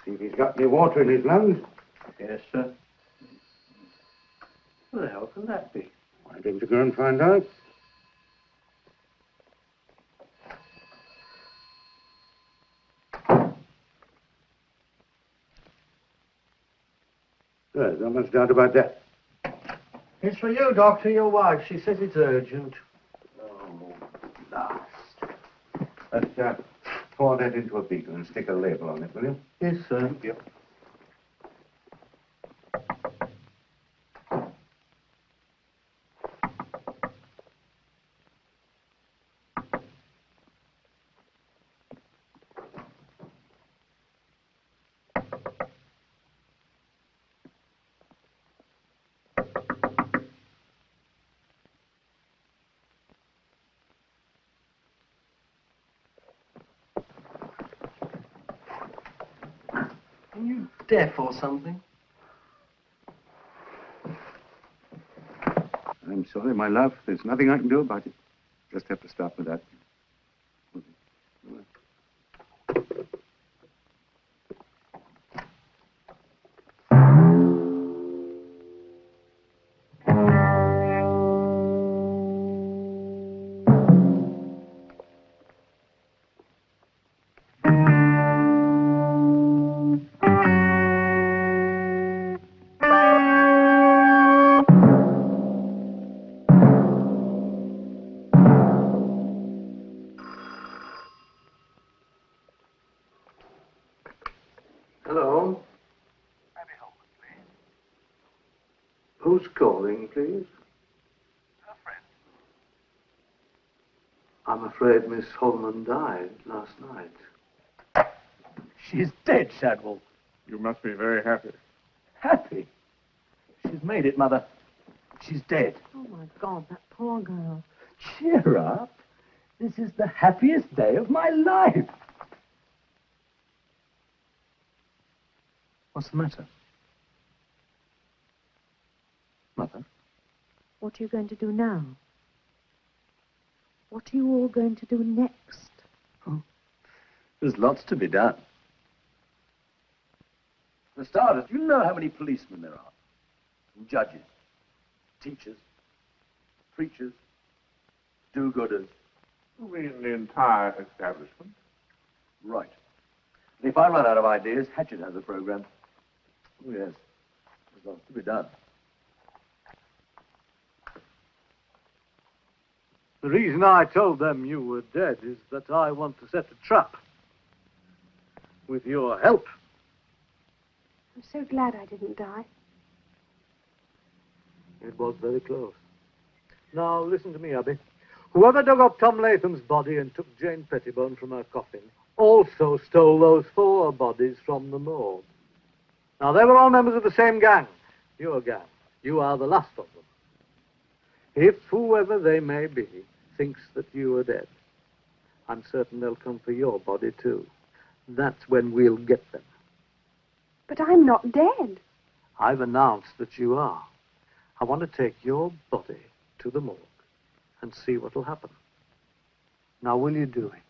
See if he's got any water in his lungs. Yes, sir. What the hell can that be? Why don't you go and find out? There's not much doubt about that. It's for you, Doctor, your wife. She says it's urgent. Oh, last. Let's pour that into a beaker and stick a label on it, will you? Yes, sir. Yep. Are you deaf or something? I'm sorry, my love. There's nothing I can do about it. Just have to stop with that. Hello? Who's calling, please? I'm afraid Miss Holman died last night. She's dead, Shadwell. You must be very happy. Happy? She's made it, Mother. She's dead. Oh, my God, that poor girl. Cheer up. This is the happiest day of my life. What's the matter? Mother? What are you going to do now? What are you all going to do next? Oh, there's lots to be done. For starters, do you know how many policemen there are? And judges, teachers, preachers, do-gooders. You mean the entire establishment? Right. And if I run out of ideas, Hatchet has a program. Oh, yes. There's lots to be done. The reason I told them you were dead is that I want to set a trap. With your help. I'm so glad I didn't die. It was very close. Now, listen to me, Abby. Whoever dug up Tom Latham's body and took Jane Pettibone from her coffin also stole those 4 bodies from the morgue. Now, they were all members of the same gang. Your gang. You are the last of them. If whoever they may be thinks that you are dead, I'm certain they'll come for your body, too. That's when we'll get them. But I'm not dead. I've announced that you are. I want to take your body to the morgue and see what'll happen. Now, will you do it?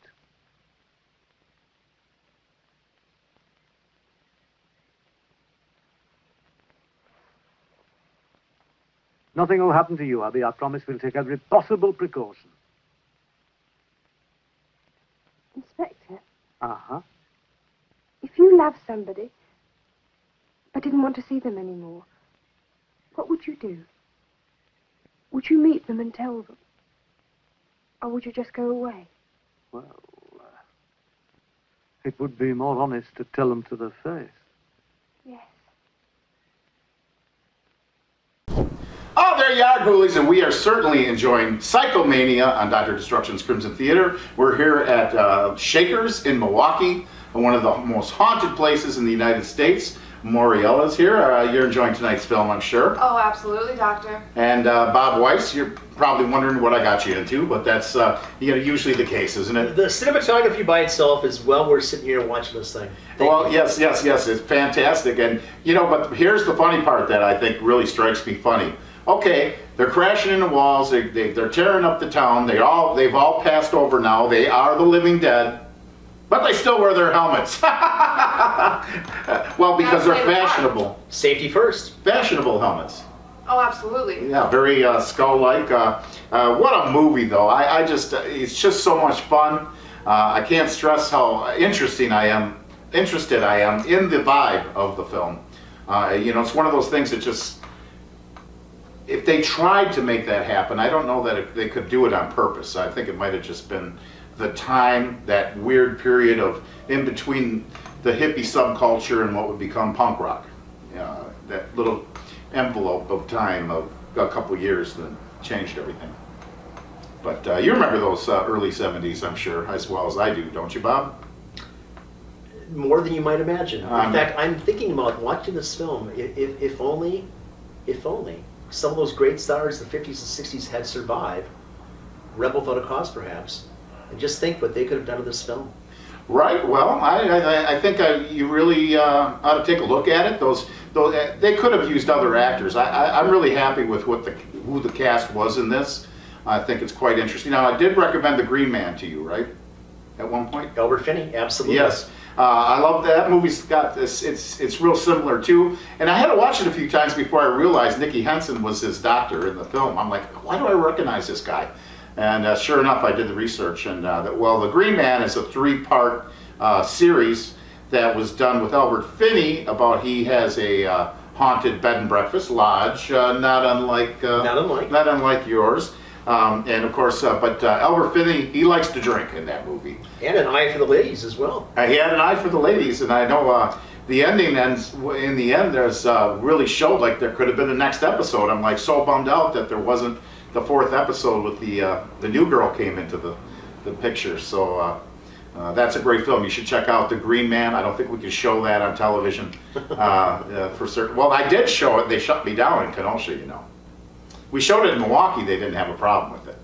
Nothing will happen to you, Abby. I promise we'll take every possible precaution. Inspector, Uh-huh. if you love somebody but didn't want to see them anymore, what would you do? Would you meet them and tell them? Or would you just go away? Well, it would be more honest to tell them to their face. Yes. Oh, there you are, ghoulies, and we are certainly enjoying Psychomania on Dr. Destruction's Crimson Theater. We're here at Shakers in Milwaukee, one of the most haunted places in the United States. Moriella's here. You're enjoying tonight's film, I'm sure. Oh, absolutely, Doctor. And Bob Weiss, you're probably wondering what I got you into, but that's usually the case, isn't it? The cinematography by itself is well worth sitting here watching this thing. Well, yes, it's fantastic. And, but here's the funny part that I think really strikes me funny. Okay, they're crashing into walls, they're tearing up the town, they've all passed over now, they are the living dead, but they still wear their helmets. Well, because they're fashionable. Safety first. Fashionable helmets. Oh, absolutely. Yeah, very skull-like. What a movie, though. It's just so much fun. I can't stress how interested I am in the vibe of the film. It's one of those things that just, if they tried to make that happen, I don't know that they could do it on purpose. I think it might have just been the time, that weird period of in between the hippie subculture and what would become punk rock. That little envelope of time of a couple years that changed everything. But you remember those early 70s, I'm sure, as well as I do, don't you, Bob? More than you might imagine. In fact, I'm thinking about watching this film, if only some of those great stars of the 50s and 60s had survived, rebel without a cause perhaps, and just think what they could have done with this film. Right. Well, I think you really ought to take a look at it. Those they could have used other actors. I'm really happy with who the cast was in this. I think it's quite interesting. Now, I did recommend The Green Man to you, right? At one point. Albert Finney, absolutely. Yes. I love that movie's got this. It's real similar too. And I had to watch it a few times before I realized Nicky Henson was his doctor in the film. I'm like, why do I recognize this guy? And sure enough, I did the research, and The Green Man is a 3-part series that was done with Albert Finney about he has a haunted bed and breakfast lodge, not unlike yours. And of course, but Albert Finney, he likes to drink in that movie. And an eye for the ladies as well. He had an eye for the ladies, and I know the ending ends, in the end, there's really showed like there could have been a next episode. I'm like so bummed out that there wasn't the 4th episode with the new girl came into the picture. So that's a great film. You should check out The Green Man. I don't think we can show that on television for certain. Well, I did show it. They shut me down in Kenosha, We showed it in Milwaukee. They didn't have a problem with it.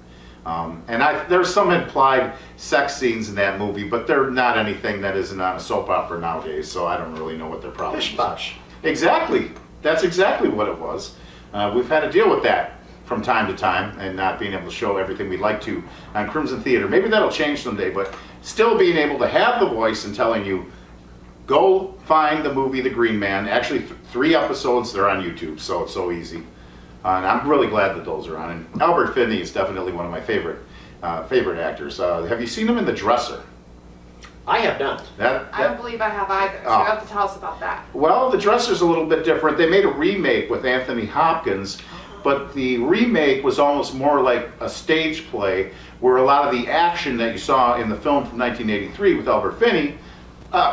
And there's some implied sex scenes in that movie, but they're not anything that isn't on a soap opera nowadays, so I don't really know what their problem is. Exactly. That's exactly what it was. We've had to deal with that from time to time and not being able to show everything we'd like to on Crimson Theater. Maybe that'll change someday, but still being able to have the voice and telling you, go find the movie The Green Man. Actually, 3 episodes, they're on YouTube, so it's so easy. And I'm really glad that those are on. And Albert Finney is definitely one of my favorite actors. Have you seen him in The Dresser? I have not. I don't believe I have either, so you have to tell us about that. Well, The Dresser's a little bit different. They made a remake with Anthony Hopkins, but the remake was almost more like a stage play where a lot of the action that you saw in the film from 1983 with Albert Finney,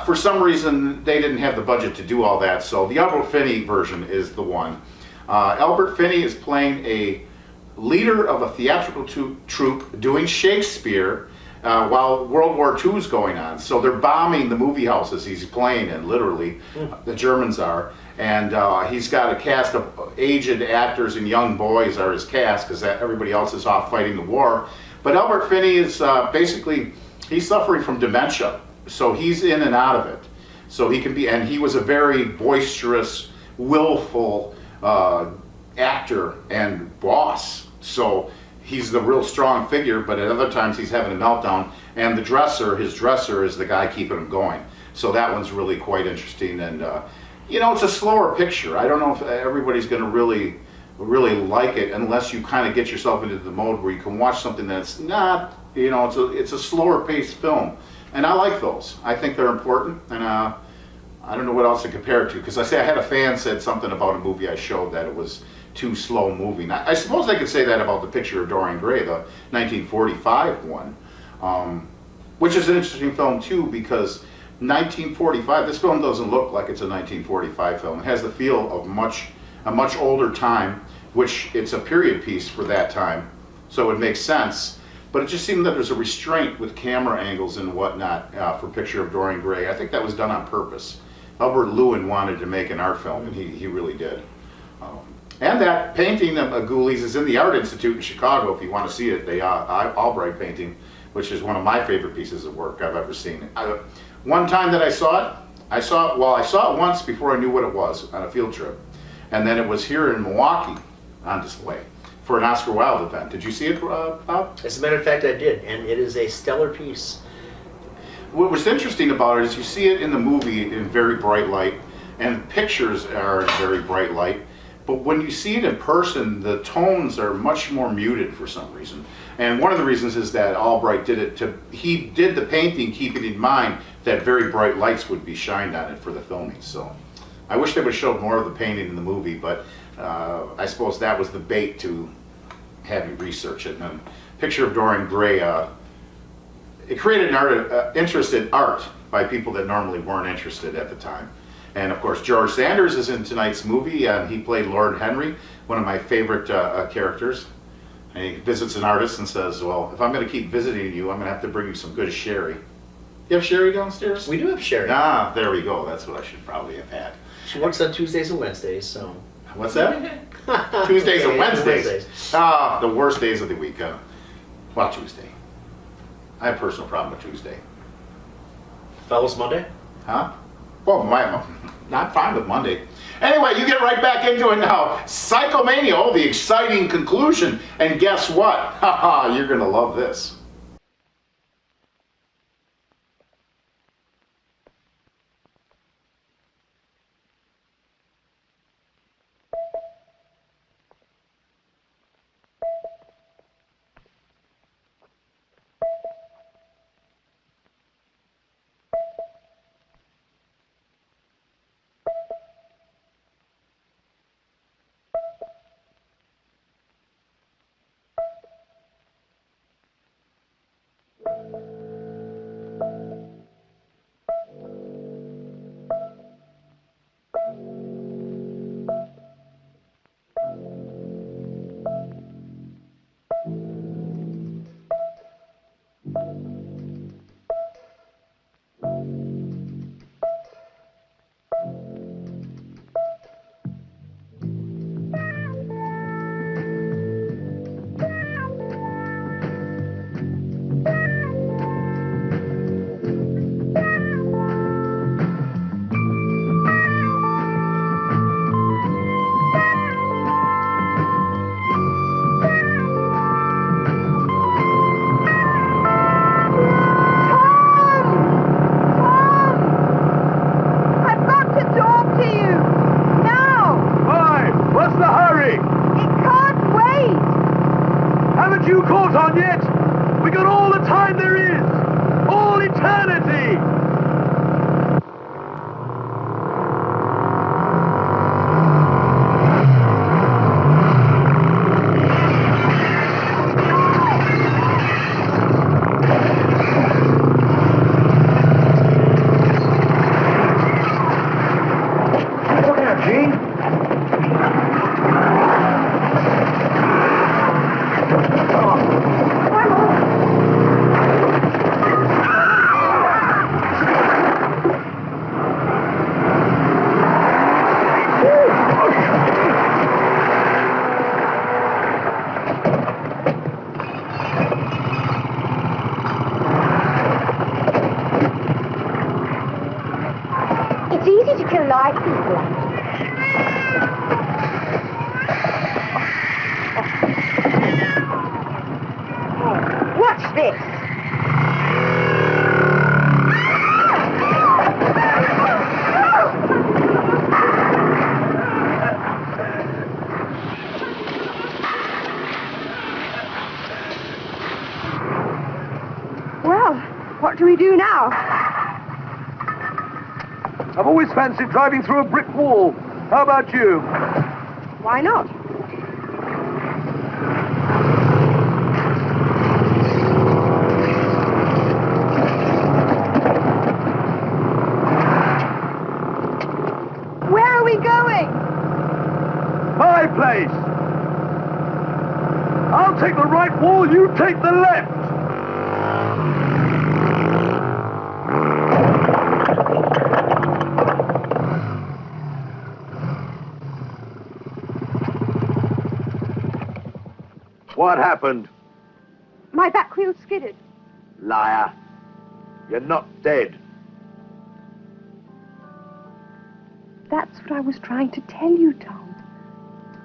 for some reason they didn't have the budget to do all that, so the Albert Finney version is the one. Albert Finney is playing a leader of a theatrical troupe doing Shakespeare while World War II is going on. So they're bombing the movie houses he's playing in, literally, the Germans are. And he's got a cast of aged actors and young boys are his cast because everybody else is off fighting the war. But Albert Finney is basically, he's suffering from dementia. So he's in and out of it. So he can be, and he was a very boisterous, willful actor and boss. So he's the real strong figure, but at other times he's having a meltdown. And the dresser, his dresser, is the guy keeping him going. So that one's really quite interesting. And you know, it's a slower picture. I don't know if everybody's going to really like it unless you kind of get yourself into the mode where you can watch something that's not, you know, it's a slower paced film. And I like those. I think they're important. And I don't know what else to compare it to, because I had a fan said something about a movie I showed that it was too slow moving. I suppose I could say that about The Picture of Dorian Gray, the 1945 one, which is an interesting film too, because 1945, this film doesn't look like it's a 1945 film. It has the feel of a much older time, which it's a period piece for that time, so it makes sense. But it just seemed that there's a restraint with camera angles and whatnot for Picture of Dorian Gray. I think that was done on purpose. Albert Lewin wanted to make an art film, and he really did. And that painting of Ghoulies is in the Art Institute in Chicago, if you want to see it, the Albright painting, which is one of my favorite pieces of work I've ever seen. One time that I saw it once before I knew what it was on a field trip. And then it was here in Milwaukee on display for an Oscar Wilde event. Did you see it, Bob? As a matter of fact, I did, and it is a stellar piece. What was interesting about it is you see it in the movie in very bright light, and pictures are in very bright light. But when you see it in person, the tones are much more muted for some reason. And one of the reasons is that Albright he did the painting keeping in mind that very bright lights would be shined on it for the filming. So I wish they would have showed more of the painting in the movie, but I suppose that was the bait to have you research it. And Picture of Dorian Gray, it created an interest in art by people that normally weren't interested at the time. And of course, George Sanders is in tonight's movie, and he played Lord Henry, one of my favorite characters. And he visits an artist and says, well, if I'm going to keep visiting you, I'm going to have to bring you some good sherry. You have sherry downstairs? We do have sherry. Ah, there we go. That's what I should probably have had. She works on Tuesdays and Wednesdays, so. What's that? Tuesdays and Wednesdays. Ah, the worst days of the week. Well, Tuesday. I have a personal problem with Tuesday. Fellows Monday? Huh? Well, not fine with Monday. Anyway, you get right back into it now. Psychomania, the exciting conclusion. And guess what? Haha, you're going to love this. shall we do now? I've always fancied driving through a brick wall. How about you? Why not? Where are we going? My place! I'll take the right wall, you take the left! What happened? My back wheel skidded. Liar. You're not dead. That's what I was trying to tell you, Tom.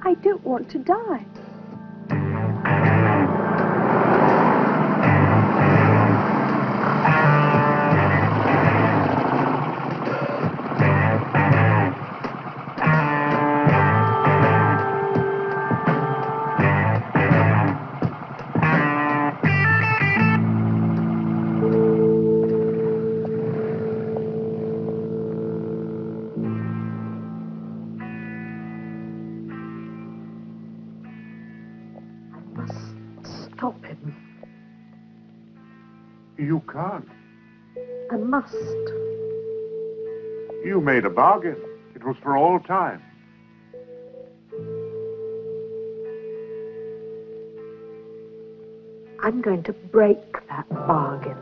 I don't want to die. Stop him. You can't. I must. You made a bargain. It was for all time. I'm going to break that bargain.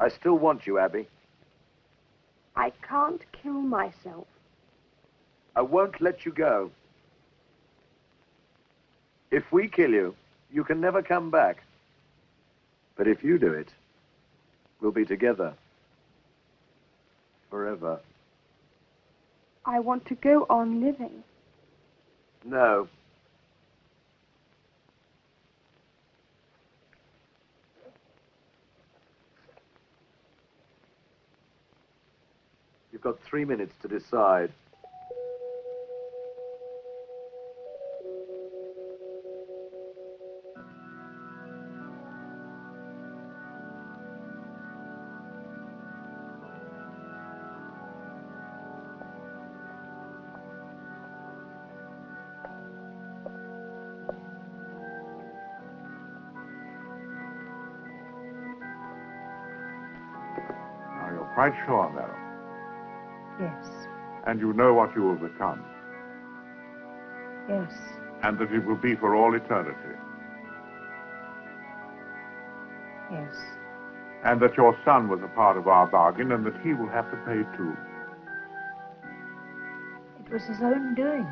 I still want you, Abby. I can't kill myself. I won't let you go. If we kill you, you can never come back. But if you do it, we'll be together. Forever. I want to go on living. No. You've got 3 minutes to decide. Now, you're quite sure, Mary. Yes. And you know what you will become. Yes. And that it will be for all eternity. Yes. And that your son was a part of our bargain and that he will have to pay too. It was his own doing.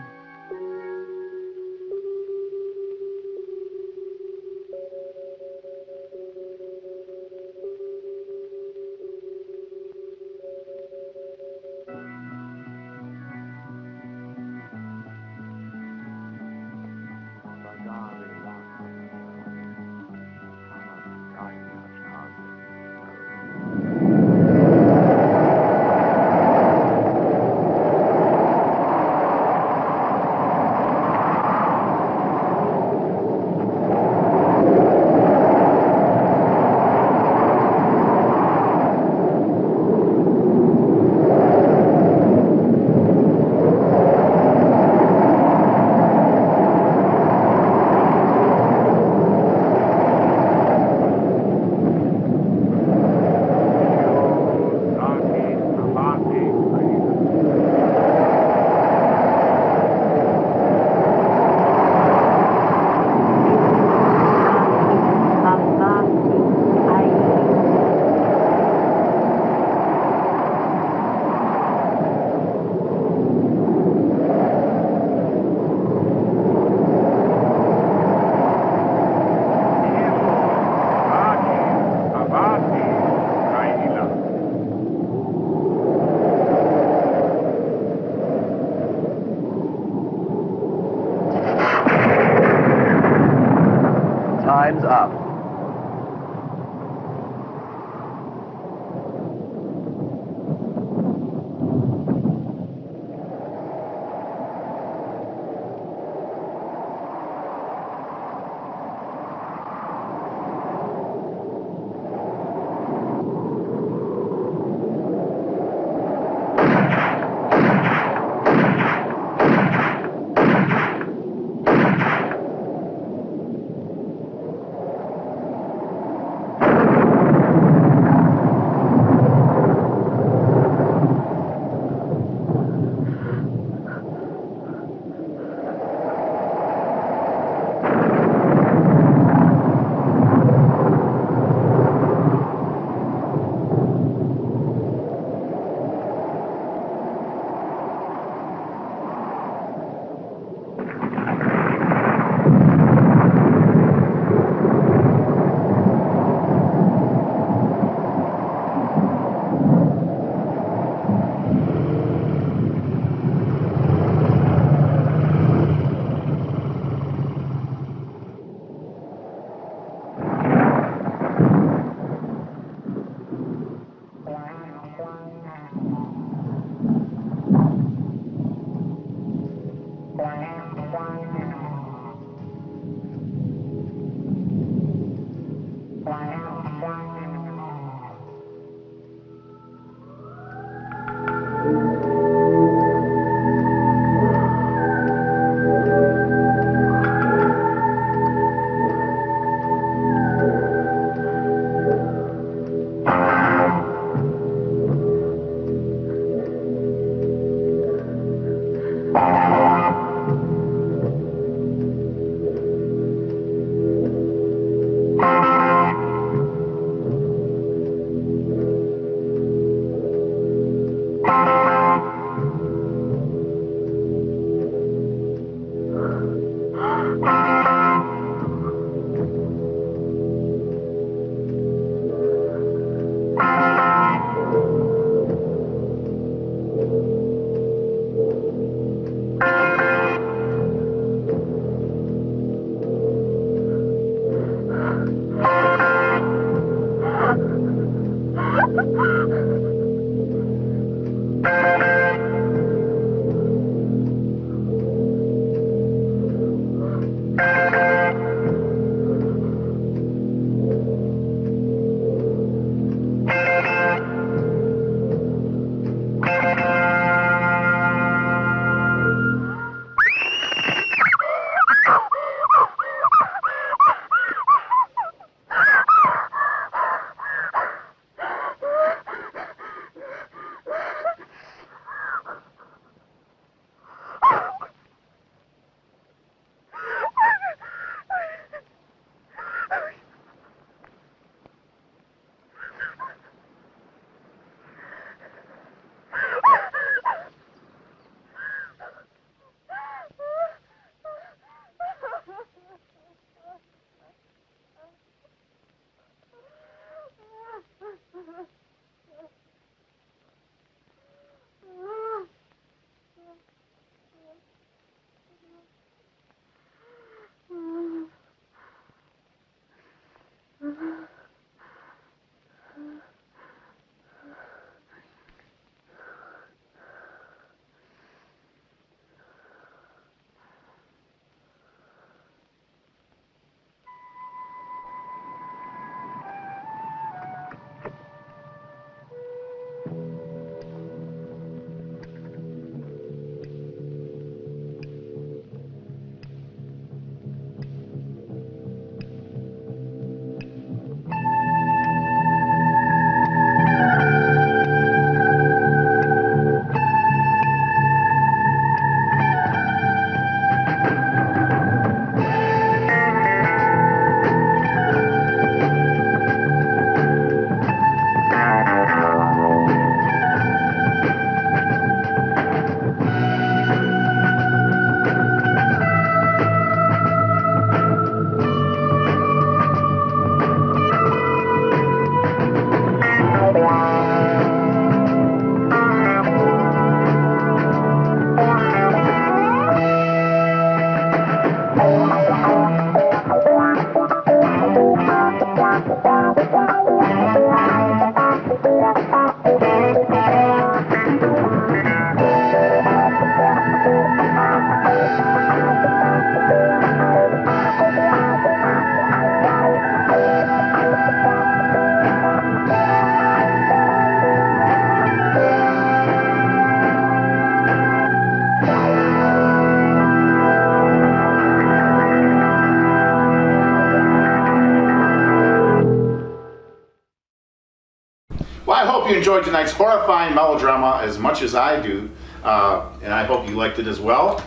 Well, I hope you enjoyed tonight's horrifying melodrama as much as I do, and I hope you liked it as well.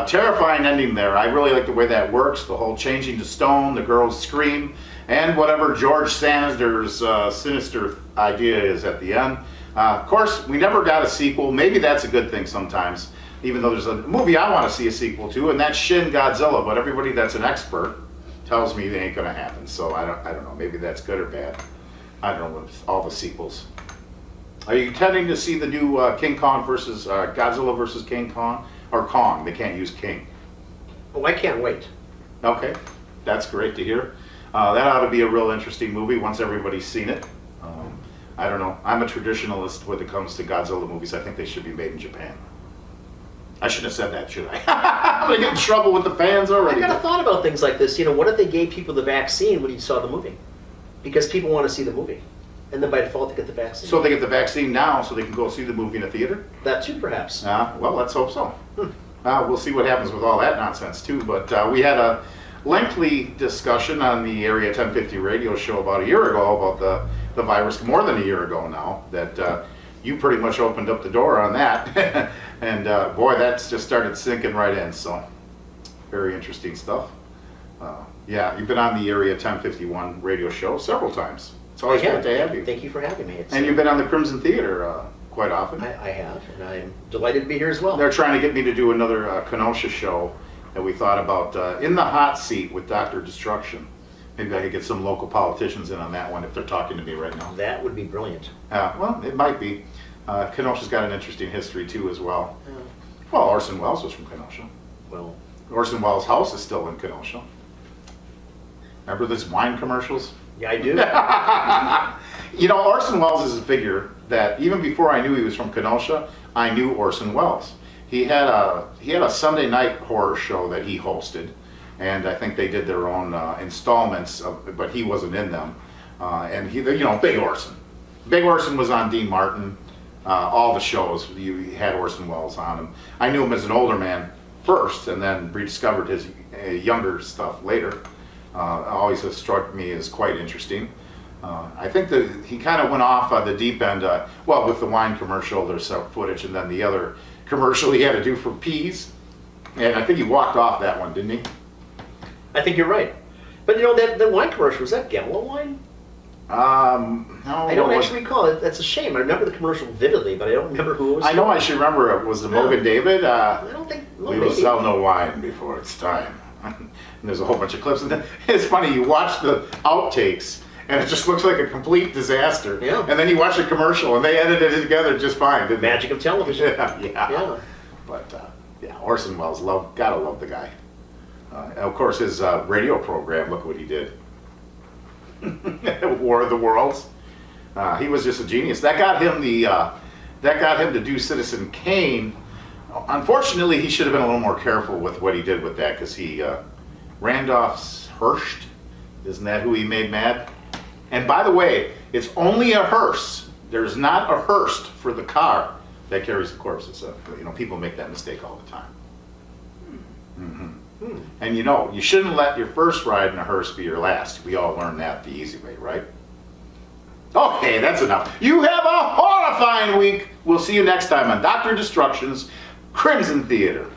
Terrifying ending there. I really like the way that works, the whole changing to stone, the girl's scream, and whatever George Sanders' sinister idea is at the end. Of course, we never got a sequel. Maybe that's a good thing sometimes, even though there's a movie I want to see a sequel to, and that's Shin Godzilla, but everybody that's an expert tells me it ain't going to happen, so I don't know. Maybe that's good or bad. I don't know with all the sequels. Are you intending to see the new King Kong versus Godzilla versus King Kong? Or Kong, they can't use King. Oh, I can't wait. Okay, that's great to hear. That ought to be a real interesting movie once everybody's seen it. I don't know. I'm a traditionalist when it comes to Godzilla movies. I think they should be made in Japan. I shouldn't have said that, should I? I'm going to get in trouble with the fans already. I got a thought about things like this. You know, what if they gave people the vaccine when you saw the movie? Because people want to see the movie. And then by default, they get the vaccine. So they get the vaccine now so they can go see the movie in a theater? That too, perhaps. Well, let's hope so. We'll see what happens with all that nonsense, too. But we had a lengthy discussion on the Area 1050 radio show about a year ago about the virus, more than a year ago now, that you pretty much opened up the door on that. And boy, that's just started sinking right in. So very interesting stuff. Yeah, you've been on the Area 1051 radio show several times. It's always great to have you. Thank you for having me. And you've been on the Crimson Theater quite often. I have, and I'm delighted to be here as well. They're trying to get me to do another Kenosha show that we thought about, In the Hot Seat with Dr. Destruction. Maybe I could get some local politicians in on that one if they're talking to me right now. That would be brilliant. Well, it might be. Kenosha's got an interesting history too as well. Well, Orson Welles was from Kenosha. Well, Orson Welles' house is still in Kenosha. Remember those wine commercials? Yeah, I do. You know, Orson Welles is a figure that even before I knew he was from Kenosha, I knew Orson Welles. He had a Sunday night horror show that he hosted, and I think they did their own installments, but he wasn't in them. And he, you know, Big Orson. Big Orson was on Dean Martin. All the shows, you had Orson Welles on them. I knew him as an older man first, and then rediscovered his younger stuff later. Always has struck me as quite interesting. I think that he kind of went off on the deep end. Well, with the wine commercial, there's some footage, and then the other commercial he had to do for peas. And I think he walked off that one, didn't he? I think you're right. But you know, that wine commercial, was that Gemlo wine? No. I don't actually recall it. That's a shame. I remember the commercial vividly, but I don't remember who it was. I know I should remember it. Was it Mogan David? I don't think. Well, we will sell no wine before it's time. And there's a whole bunch of clips. And then it's funny, you watch the outtakes, and it just looks like a complete disaster. Yeah. And then you watch the commercial, and they edited it together just fine, didn't they? Magic of television. Yeah. But, yeah, Orson Welles, gotta love the guy. Of course, his radio program, look what he did. War of the Worlds. He was just a genius. That got him to do Citizen Kane. Unfortunately, he should have been a little more careful with what he did with that, because he Randolph Hearst, isn't that who he made mad? And by the way, it's only a hearse. There's not a hearse for the car that carries the corpses. So, you know, people make that mistake all the time. Mm-hmm. And you know, you shouldn't let your first ride in a hearse be your last. We all learned that the easy way, right? Okay, that's enough. You have a horrifying week. We'll see you next time on Dr. Destruction's Crimson Theater.